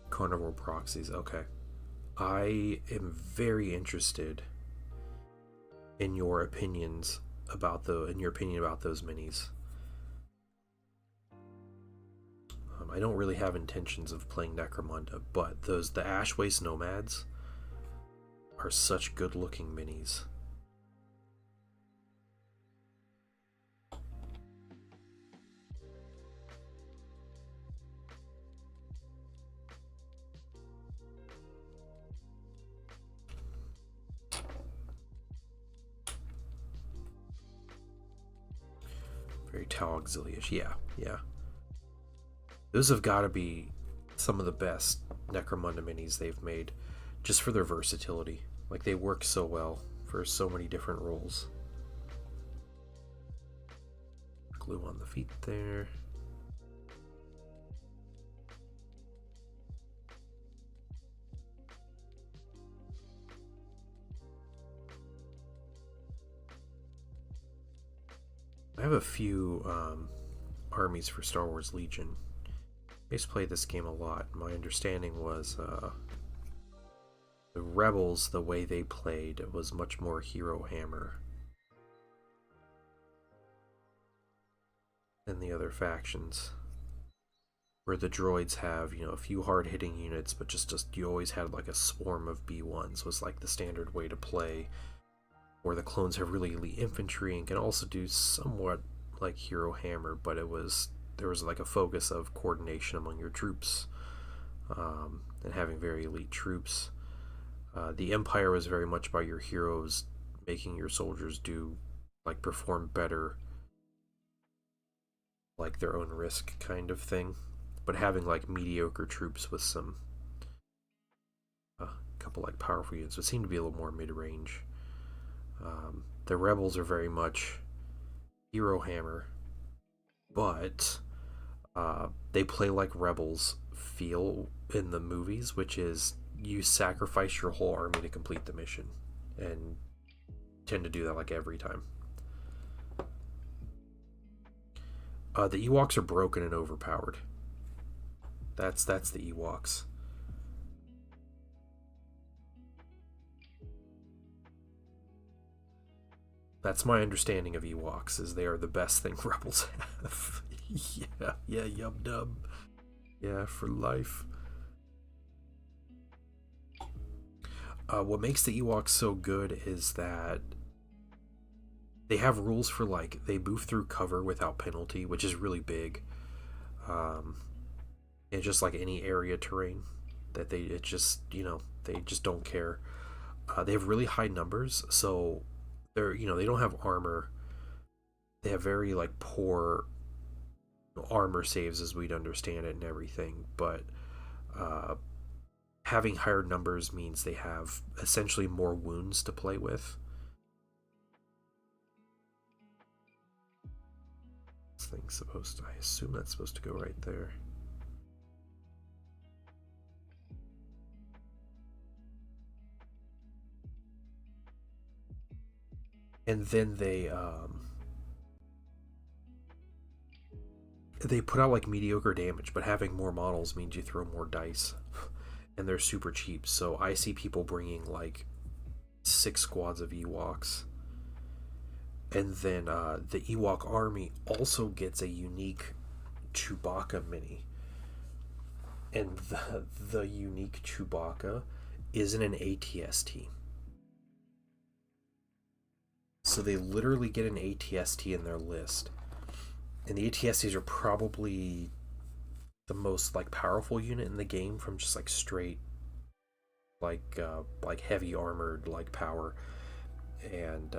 Carnivore proxies, okay. I am very interested in your opinions about those minis. I don't really have intentions of playing Necromunda, but the Ash Waste Nomads are such good looking minis. Very Tau Auxilius. Yeah. Those have got to be some of the best Necromunda minis they've made, just for their versatility. Like, they work so well for so many different roles. Glue on the feet there. I have a few armies for Star Wars Legion. I used to play this game a lot. My understanding was the Rebels, the way they played, was much more Hero Hammer than the other factions, where the droids have, a few hard-hitting units, but just you always had like a swarm of B1s was like the standard way to play. Or the clones have really elite infantry and can also do somewhat like Hero Hammer, but there was like a focus of coordination among your troops, and having very elite troops. The Empire was very much by your heroes making your soldiers perform better, like their own risk kind of thing, but having like mediocre troops with some couple like powerful units, so it seemed to be a little more mid-range. The Rebels are very much Hero Hammer, but they play like Rebels feel in the movies, which is you sacrifice your whole army to complete the mission, and tend to do that like every time. The Ewoks are broken and overpowered. That's the Ewoks. That's my understanding of Ewoks, is they are the best thing Rebels have. yeah, yum dub. Yeah, for life. What makes the Ewoks so good is that They have rules for like they move through cover without penalty, which is really big. Um, and just like any area terrain, that they it just they just don't care. They have really high numbers, so they don't have armor. They have very like poor armor saves as we'd understand it and everything, but uh, having higher numbers means they have essentially more wounds to play with. This thing's supposed to, I assume that's supposed to go right there. And then they put out like mediocre damage, but having more models means you throw more dice, and they're super cheap. So I see people bringing like 6 squads of Ewoks, and then the Ewok army also gets a unique Chewbacca mini, and the unique Chewbacca isn't an ATST. So they literally get an ATST in their list, and the ATSTs are probably the most like powerful unit in the game from just like straight like heavy armored like power, and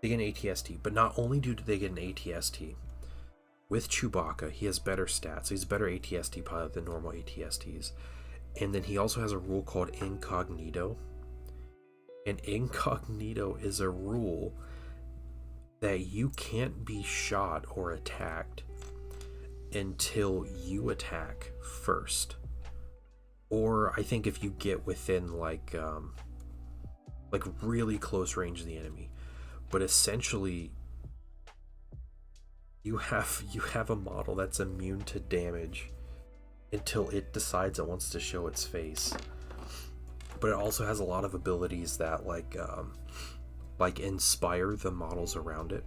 they get an ATST. But not only do they get an ATST, with Chewbacca he has better stats, so he's a better ATST pilot than normal ATSTs. And then he also has a rule called Incognito, and Incognito is a rule that you can't be shot or attacked until you attack first, or I think if you get within like really close range of the enemy. But essentially you have a model that's immune to damage until it decides it wants to show its face. But it also has a lot of abilities that like inspire the models around it,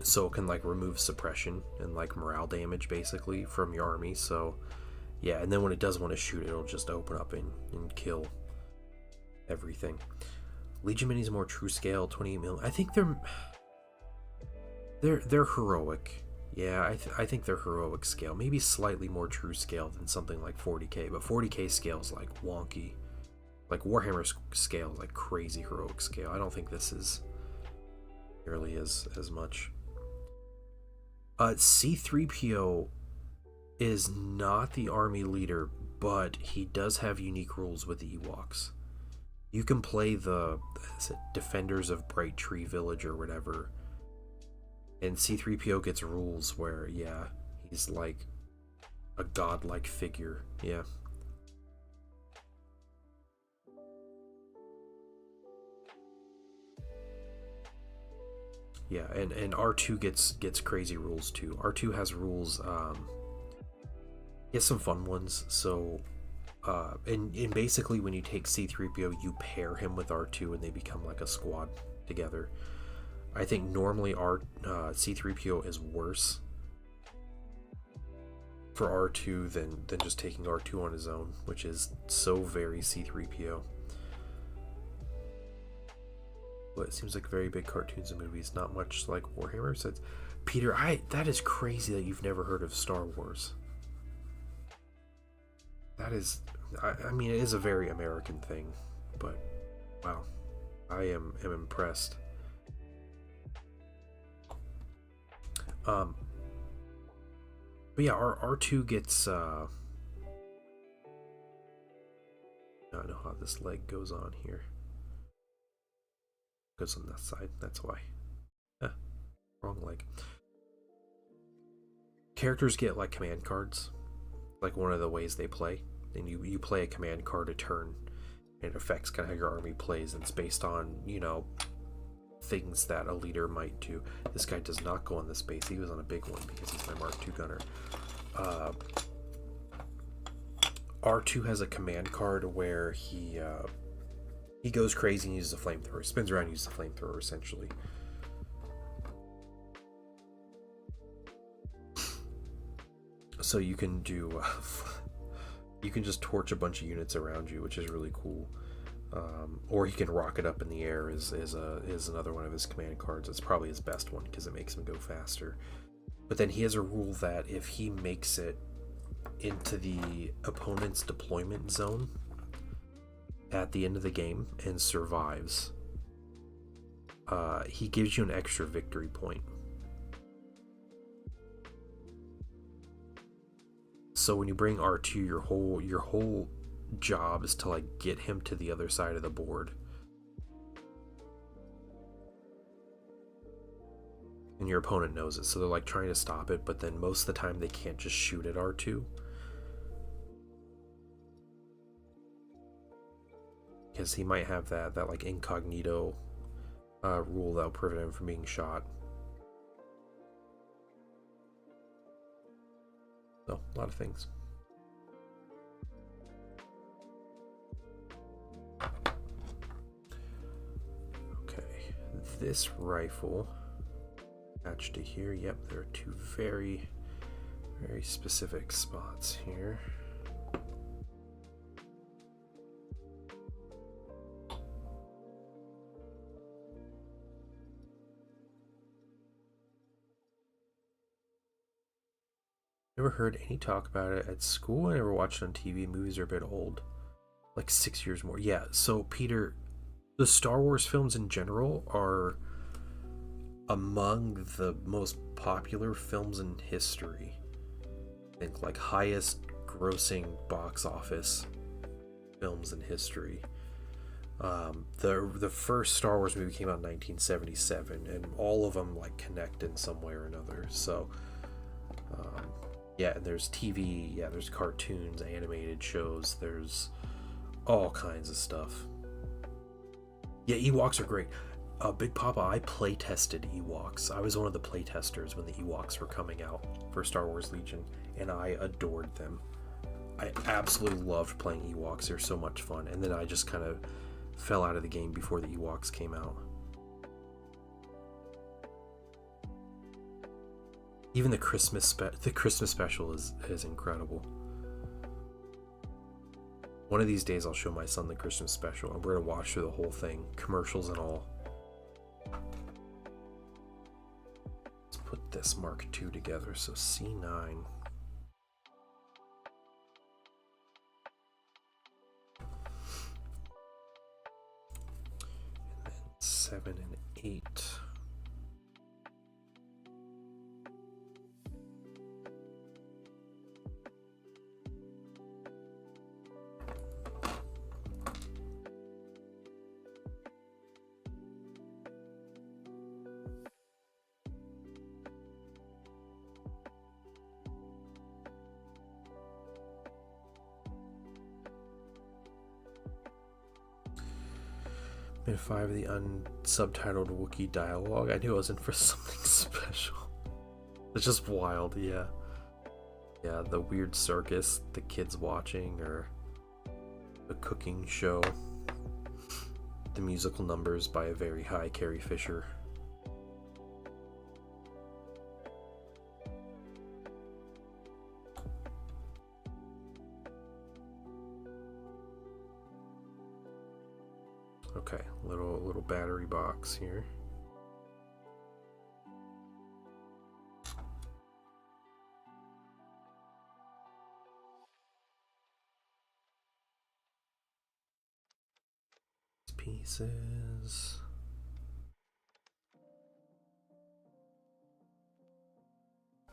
so it can like remove suppression and like morale damage basically from your army. So yeah, and then when it does want to shoot, it'll just open up and kill everything. Legion Minis more true scale, 28 mil. I think they're heroic. Yeah, I think they're heroic scale. Maybe slightly more true scale than something like 40k, but 40k scale is like wonky. Like Warhammer scale is like crazy heroic scale. I don't think this is nearly as much. C-3PO is not the army leader, but he does have unique rules with the Ewoks. You can play the Defenders of Bright Tree Village or whatever, and C-3PO gets rules where, yeah, he's like a godlike figure. Yeah. Yeah, and R2 gets crazy rules too. R2 has rules, he has some fun ones. So and basically when you take C-3PO, you pair him with R2 and they become like a squad together. I think normally C-3PO is worse for R2 than just taking R2 on his own, which is so very C-3PO. But it seems like very big cartoons and movies, not much like Warhammer. So Peter, that is crazy that you've never heard of Star Wars. That is, I mean, it is a very American thing, but wow, I am impressed. But yeah, R2 gets I don't know how this leg goes on here. Goes on that side, that's why. Wrong leg. Characters get like command cards, like one of the ways they play. And you play a command card a turn, and it affects kind of how your army plays, and it's based on, things that a leader might do. This guy does not go on this base. He was on a big one because he's my Mark II gunner. R2 has a command card where he goes crazy and uses a flamethrower. Spins around and uses a flamethrower, essentially. So you can do... you can just torch a bunch of units around you, which is really cool. Or he can rocket up in the air is another one of his command cards. It's probably his best one because it makes him go faster. But then he has a rule that if he makes it into the opponent's deployment zone at the end of the game and survives, he gives you an extra victory point. So when you bring R2, your whole job is to like get him to the other side of the board. And your opponent knows it, so they're like trying to stop it, but then most of the time they can't just shoot at R2. Because he might have that like incognito rule that'll prevent him from being shot. So, a lot of things. Okay, this rifle attached to here. Yep, there are two very, very specific spots here. Never heard any talk about it at school. I never watched it on TV. Movies are a bit old, like 6 years more. Yeah, so Peter, the Star Wars films in general are among the most popular films in history. I think like highest grossing box office films in history. The first Star Wars movie came out in 1977, and all of them like connect in some way or another. So yeah, and there's TV, yeah, there's cartoons, animated shows, there's all kinds of stuff. Yeah, Ewoks are great. Big Papa, I play tested Ewoks. I was one of the play testers when the Ewoks were coming out for Star Wars Legion, and I adored them. I absolutely loved playing Ewoks. They're so much fun. And then I just kind of fell out of the game before the Ewoks came out. Even the Christmas special is incredible. One of these days I'll show my son the Christmas special, and we're gonna watch through the whole thing, commercials and all. Let's put this Mark II together. So C9. And then 7 and 8. Minute 5 of the unsubtitled Wookiee dialogue. I knew I was in for something special. It's just wild, yeah. Yeah, the weird circus the kids watching, or the cooking show. The musical numbers by a very high Carrie Fisher. Okay, little battery box here. Pieces.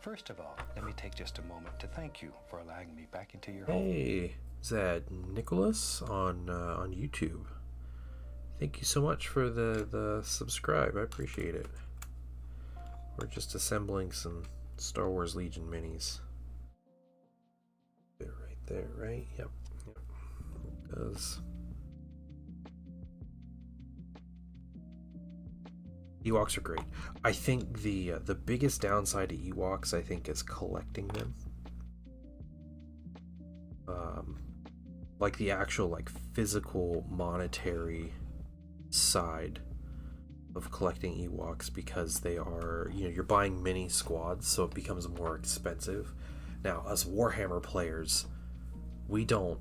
First of all, let me take just a moment to thank you for allowing me back into your home. Hey, is that Nicholas on YouTube? Thank you so much for the subscribe. I appreciate it. We're just assembling some Star Wars Legion minis. Right there, right? Yep. Because Ewoks are great. I think the biggest downside to Ewoks, I think, is collecting them. Like the actual like physical monetary side of collecting Ewoks, because they are, you know, you're buying mini squads, so it becomes more expensive. Now, us Warhammer players, we don't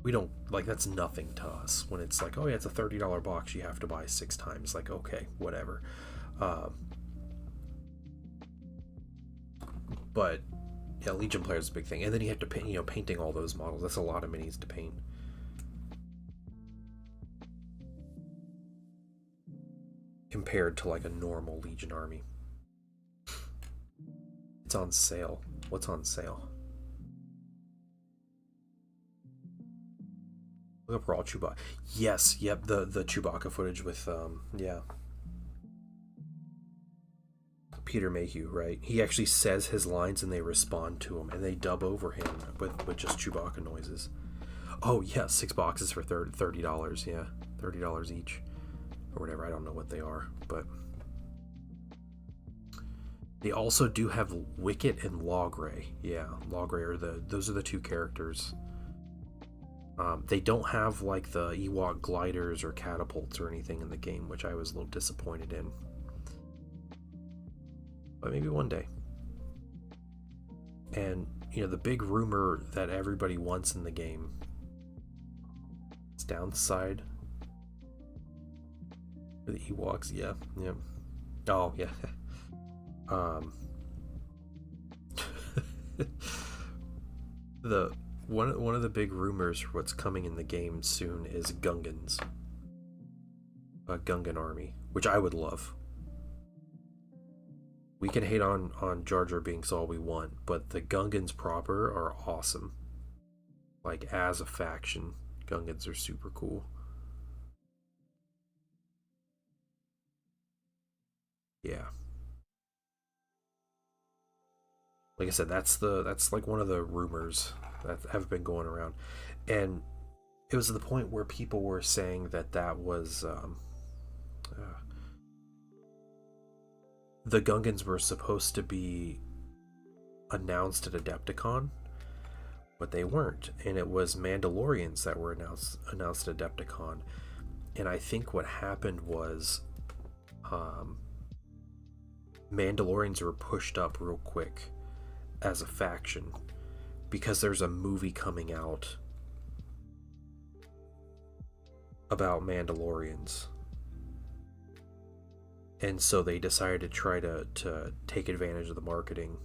We don't, like, that's nothing to us. When it's like, oh yeah, it's a $30 box, you have to buy 6 times. Like, okay, whatever. But yeah, Legion player is a big thing. And then you have to paint, you know, painting all those models. That's a lot of minis to paint. Compared to like a normal Legion army. It's on sale. What's on sale? Look up Raw Chewbacca. Yes, yep, the Chewbacca footage with yeah. Peter Mayhew, right? He actually says his lines and they respond to him, and they dub over him with just Chewbacca noises. Oh yeah, 6 boxes for $30. Yeah, $30 each, or whatever. I don't know what they are, but they also do have Wicket and Logray. Yeah, Logray are those are the 2 characters. They don't have like the Ewok gliders or catapults or anything in the game, which I was a little disappointed in. But maybe one day. And, you know, the big rumor that everybody wants in the game is downside for the Ewoks. Yeah, yeah. Oh, yeah. One of the big rumors for what's coming in the game soon is Gungans. A Gungan army, which I would love. We can hate on Jar Jar Binks all we want, but the Gungans proper are awesome. Like, as a faction, Gungans are super cool. Yeah. Like I said, that's like one of the rumors that have been going around, and it was to the point where people were saying that was the Gungans were supposed to be announced at Adepticon, but they weren't, and it was Mandalorians that were announced at Adepticon. And I think what happened was Mandalorians were pushed up real quick as a faction because there's a movie coming out about Mandalorians. And so they decided to try to take advantage of the marketing.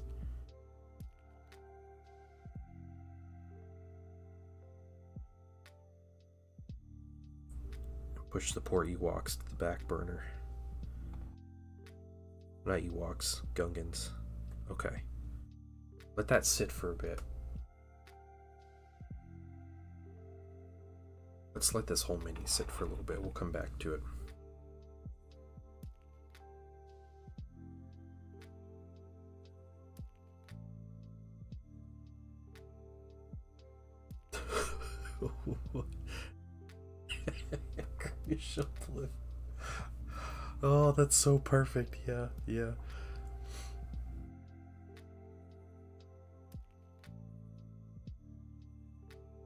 Push the poor Ewoks to the back burner. Not Ewoks, Gungans. Okay. Let that sit for a bit. Let's let this whole mini sit for a little bit. We'll come back to it. Oh, that's so perfect. Yeah, yeah.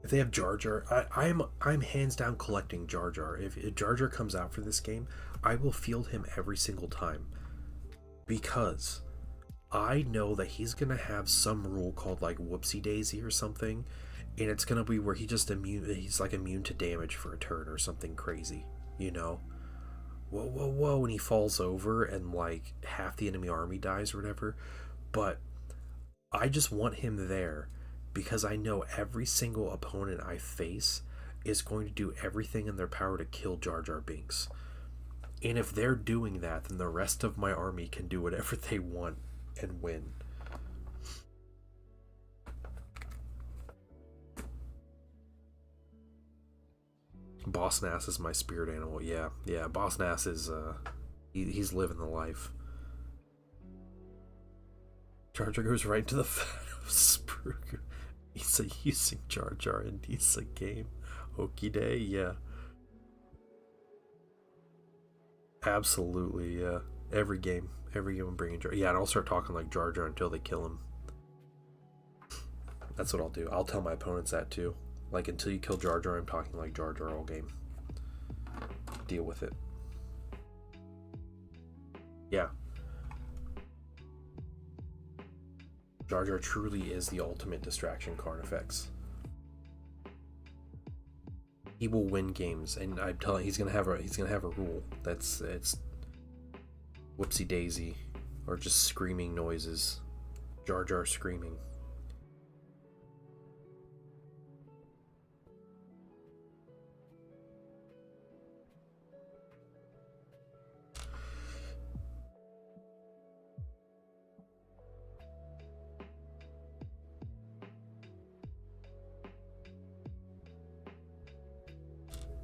If they have Jar Jar, I'm hands down collecting Jar Jar. If Jar Jar comes out for this game, I will field him every single time, because I know that he's gonna have some rule called like Whoopsie Daisy or something, and it's gonna be where he's like immune to damage for a turn or something crazy, you know. Whoa, whoa, whoa, and he falls over and like half the enemy army dies or whatever. But I just want him there because I know every single opponent I face is going to do everything in their power to kill Jar Jar Binks. And if they're doing that, then the rest of my army can do whatever they want and win. Boss Nass is my spirit animal. Yeah, Boss Nass is he's living the life. Jar Jar goes right into the fat of Spruger. He's using Jar Jar in Nisa game. Okie day, yeah. Absolutely, yeah. Every game I'm bringing Jar. Yeah, and I'll start talking like Jar Jar until they kill him. That's what I'll do. I'll tell my opponents that too. Like, until you kill Jar Jar, I'm talking like Jar Jar all game. Deal with it. Yeah. Jar Jar truly is the ultimate distraction Carnifex. He will win games, and I'm telling he's gonna have a rule that's it's whoopsie daisy, or just screaming noises, Jar Jar screaming.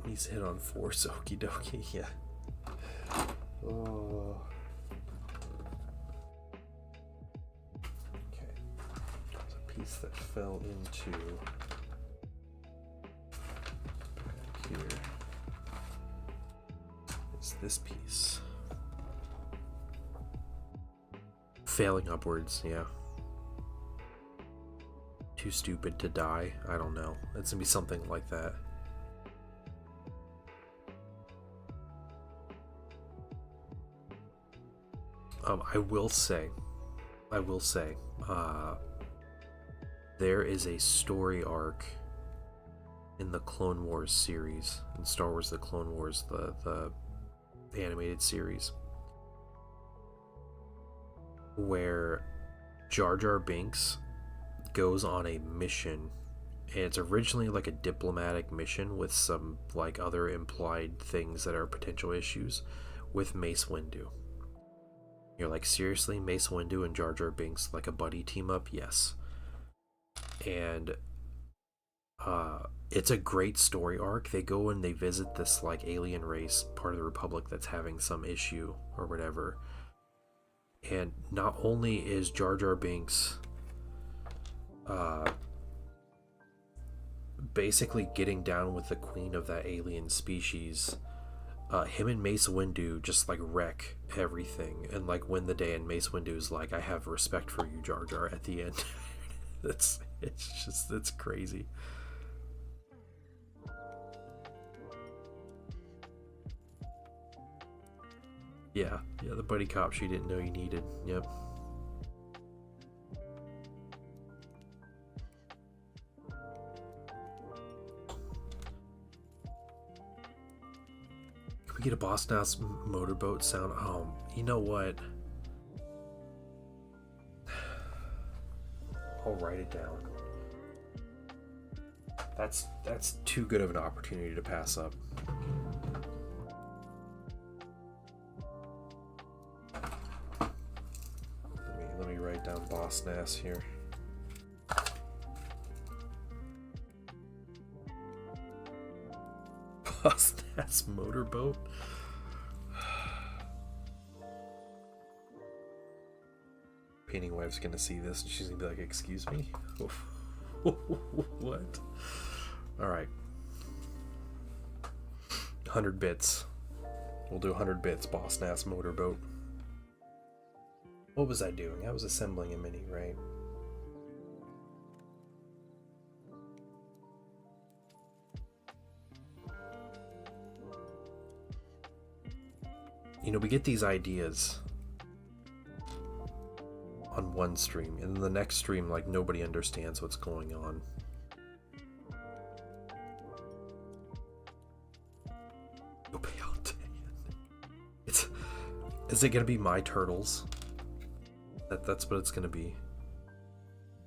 He's hit on 4, so okie dokie, yeah. Oh. Okay. There's a piece that fell into back here. It's this piece. Failing upwards, yeah. Too stupid to die? I don't know. It's gonna be something like that. I will say, there is a story arc in the Clone Wars series, in Star Wars The Clone Wars, the animated series, where Jar Jar Binks goes on a mission, and it's originally like a diplomatic mission with some like other implied things that are potential issues with Mace Windu. You're like, seriously, Mace Windu and Jar Jar Binks, like a buddy team up? Yes. And it's a great story arc. They go and they visit this like alien race, part of the Republic, that's having some issue or whatever. And not only is Jar Jar Binks basically getting down with the queen of that alien species, him and Mace Windu just like wreck everything and like win the day, and Mace Windu's like, I have respect for you, Jar Jar, at the end. it's crazy. Yeah, the buddy cop she didn't know you needed. Yep. We get a Boss Nass motorboat sound. Oh, you know what? I'll write it down. That's too good of an opportunity to pass up. Let me write down Boss Nass here. Boss Nass motorboat. Painting wife's gonna see this and she's gonna be like, excuse me? What? Alright. 100 bits. We'll do 100 bits, Boss Nass motorboat. What was I doing? I was assembling a mini, right? You know, we get these ideas on one stream, and then the next stream, like, nobody understands what's going on. Is it gonna be my turtles? That's what it's gonna be.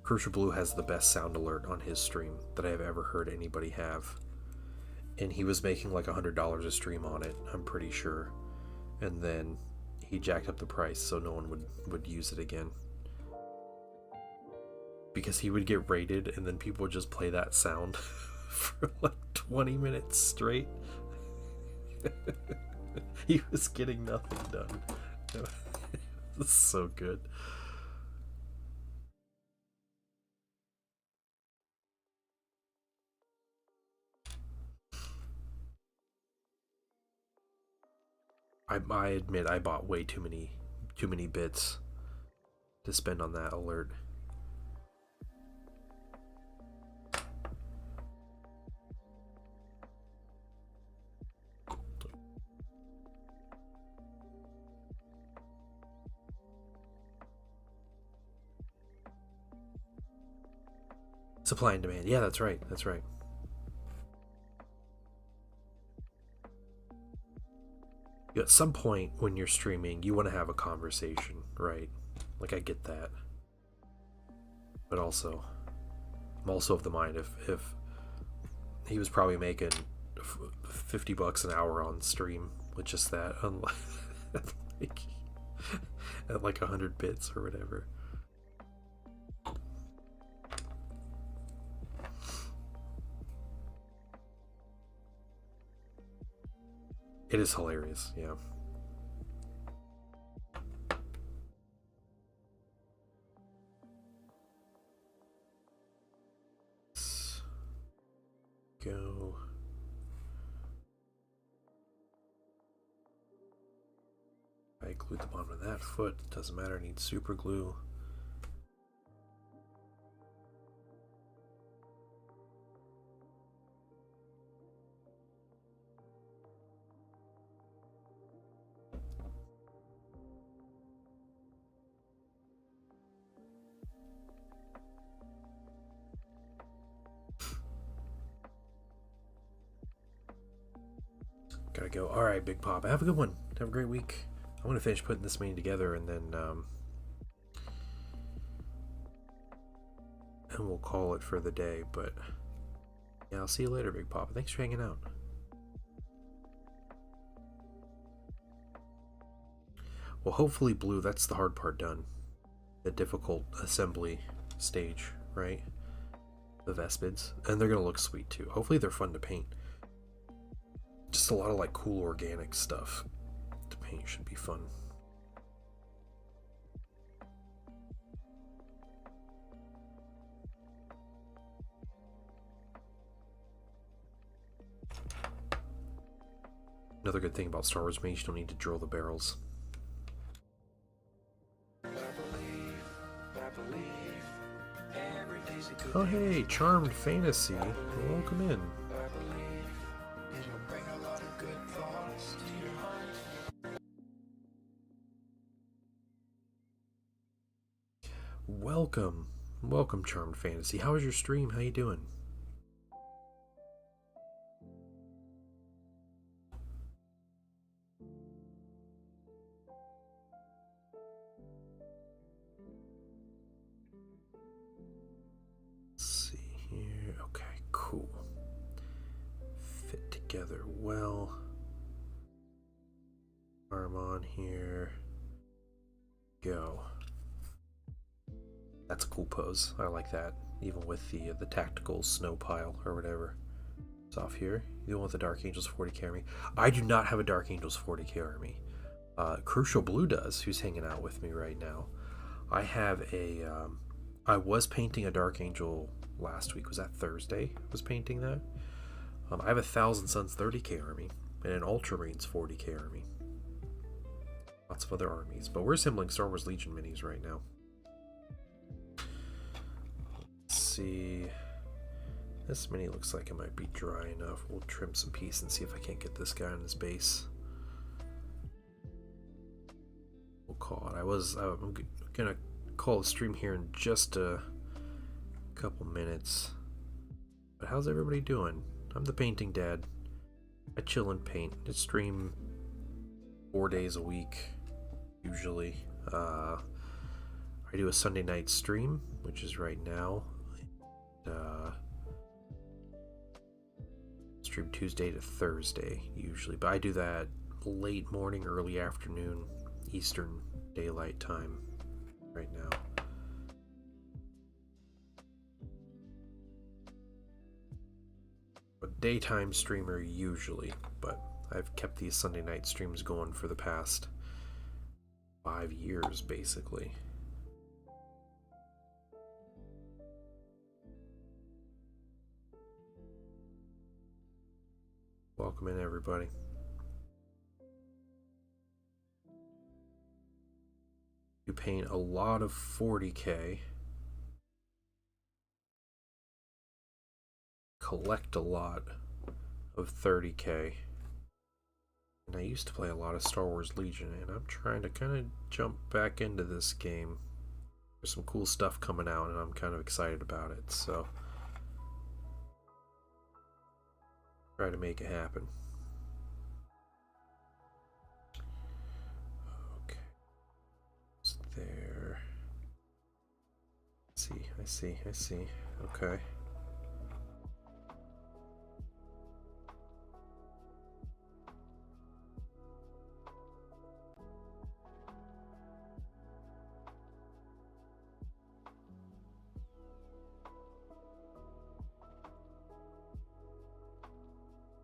Crucial Blue has the best sound alert on his stream that I have ever heard anybody have, and he was making like $100 a stream on it, I'm pretty sure, and then he jacked up the price so no one would use it again, because he would get rated and then people would just play that sound for like 20 minutes straight. He was getting nothing done. It's so good. I admit I bought way too many bits to spend on that alert. Supply and demand. Yeah, that's right. That's right. At some point when you're streaming, you want to have a conversation, right? Like, I get that. But also, I'm also of the mind if he was probably making $50 an hour on stream with just that, like, at like 100 bits or whatever. It is hilarious, yeah. Let's go. I glued the bottom of that foot. Doesn't matter, I need super glue. Gotta go. Alright, Big Pop. Have a good one. Have a great week. I'm gonna finish putting this mini together and then and we'll call it for the day, but yeah, I'll see you later, Big Pop. Thanks for hanging out. Well, hopefully blue, that's the hard part done. The difficult assembly stage, right? The Vespids. And they're gonna look sweet too. Hopefully they're fun to paint. Just a lot of like cool organic stuff to paint should be fun. Another good thing about Star Wars Mage, you don't need to drill the barrels. Oh hey, Charmed Fantasy, welcome in. Welcome Charmed Fantasy. How was your stream? How you doing? Let's see here. Okay, cool. Fit together well. Arm on here. Go. That's a cool pose. I like that. Even with the tactical snow pile or whatever. It's off here. You want the Dark Angels 40k army? I do not have a Dark Angels 40k army. Crucial Blue does, who's hanging out with me right now. I have a. I was painting a Dark Angel last week. Was that Thursday? I was painting that. I have a Thousand Suns 30k army and an Ultramarines 40k army. Lots of other armies, but we're assembling Star Wars Legion minis right now. See, this mini looks like it might be dry enough. We'll trim some piece and see if I can't get this guy on his base. We'll call it. I'm gonna call the stream here in just a couple minutes. But how's everybody doing? I'm the painting dad. I chill and paint. I stream 4 days a week usually. I do a Sunday night stream, which is right now. Stream Tuesday to Thursday usually, but I do that late morning, early afternoon, Eastern Daylight Time right now. A daytime streamer usually, but I've kept these Sunday night streams going for the past 5 years basically. Welcome in, everybody. You paint a lot of 40k, collect a lot of 30k, and I used to play a lot of Star Wars Legion, and I'm trying to kind of jump back into this game. There's some cool stuff coming out, and I'm kind of excited about it, so try to make it happen. see, I see. Okay.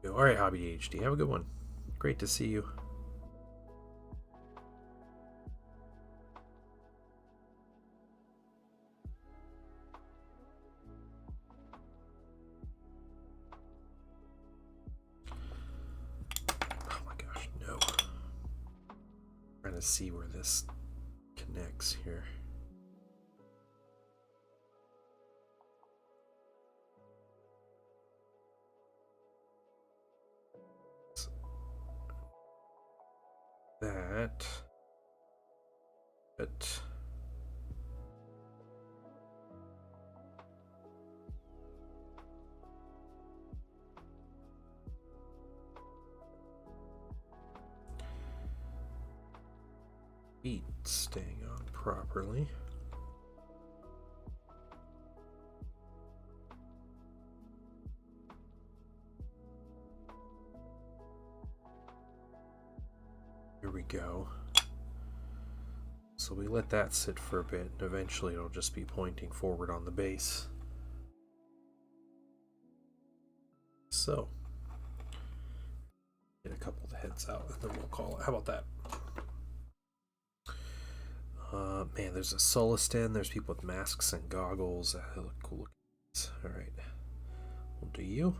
All right, Hobby HD, have a good one. Great to see you. Oh my gosh, no. Trying to see where this connects here. That. But. Feet staying on properly. Here we go. So we let that sit for a bit, and eventually it'll just be pointing forward on the base. So, get a couple of the heads out, and then we'll call it. How about that? Man, there's a Solistan. There's people with masks and goggles. They look cool. All right, we'll do you.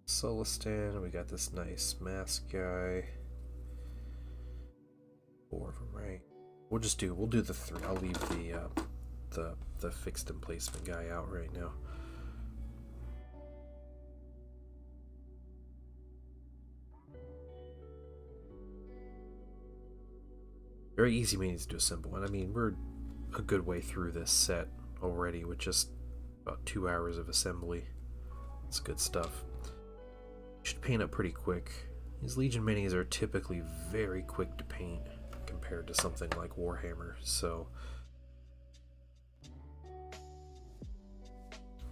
Solistan. We got this nice mask guy. 4 of them, right? We'll do the 3. I'll leave the fixed emplacement guy out right now. Very easy minis to assemble, and I mean we're a good way through this set already with just about 2 hours of assembly. It's good stuff. Should paint up pretty quick. These Legion minis are typically very quick to paint compared to something like Warhammer, so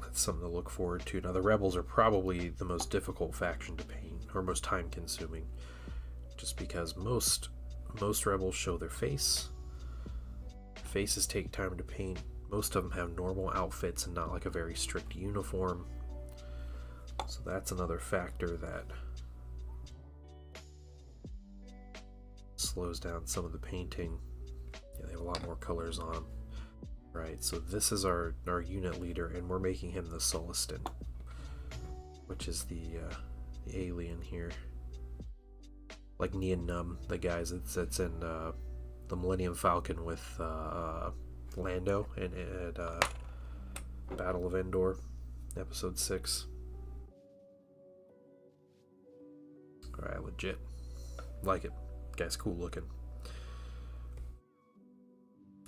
that's something to look forward to. Now the Rebels are probably the most difficult faction to paint, or most time consuming, just because most Rebels show their face. Faces take time to paint. Most of them have normal outfits and not like a very strict uniform. So that's another factor that slows down some of the painting. Yeah, they have a lot more colors on them. Right, so this is our unit leader, and we're making him the Solistan, which is the alien here. Like Nien Nunb, the guys that's in the Millennium Falcon with Lando and Battle of Endor, episode 6. Alright, legit. Like it. Guy's cool looking.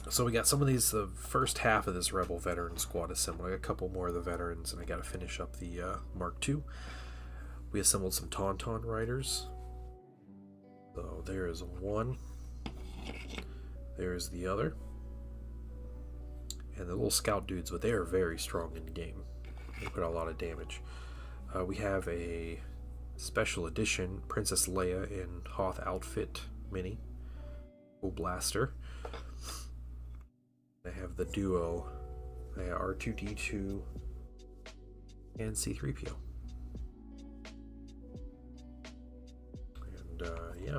So we got some of these, the first half of this Rebel Veteran Squad assembled. I got a couple more of the veterans, and I got to finish up the Mark II. We assembled some Tauntaun riders. So there is one. There is the other. And the little scout dudes, but they are very strong in the game. They put out a lot of damage. We have a special edition Princess Leia in Hoth outfit mini. Cool blaster. I have the duo R2D2 and C-3PO. And yeah.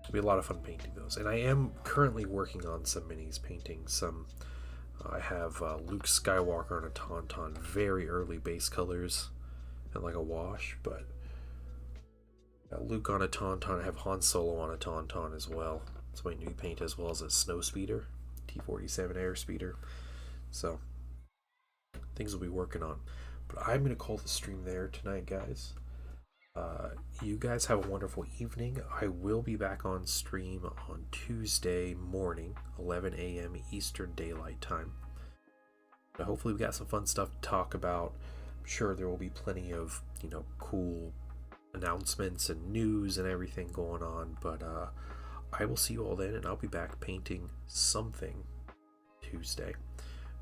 It'll be a lot of fun painting those. And I am currently working on some minis, painting some. I have Luke Skywalker on a Tauntaun, very early base colors and like a wash, but Luke on a Tauntaun. I have Han Solo on a Tauntaun as well. It's my new paint, as well as a Snow Speeder, T-47 Air Speeder. So things we'll be working on. But I'm going to call the stream there tonight, guys. You guys have a wonderful evening. I will be back on stream on Tuesday morning, 11 a.m. Eastern Daylight Time. But hopefully we got some fun stuff to talk about. I'm sure there will be plenty of, cool announcements and news and everything going on. But I will see you all then, and I'll be back painting something Tuesday.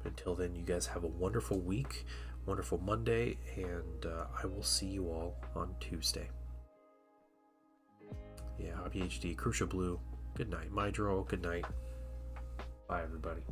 But until then, you guys have a wonderful week, wonderful Monday, and I will see you all on Tuesday. Yeah, Hobby HD, Crucia Blue, good night. Mydro, good night. Bye, everybody.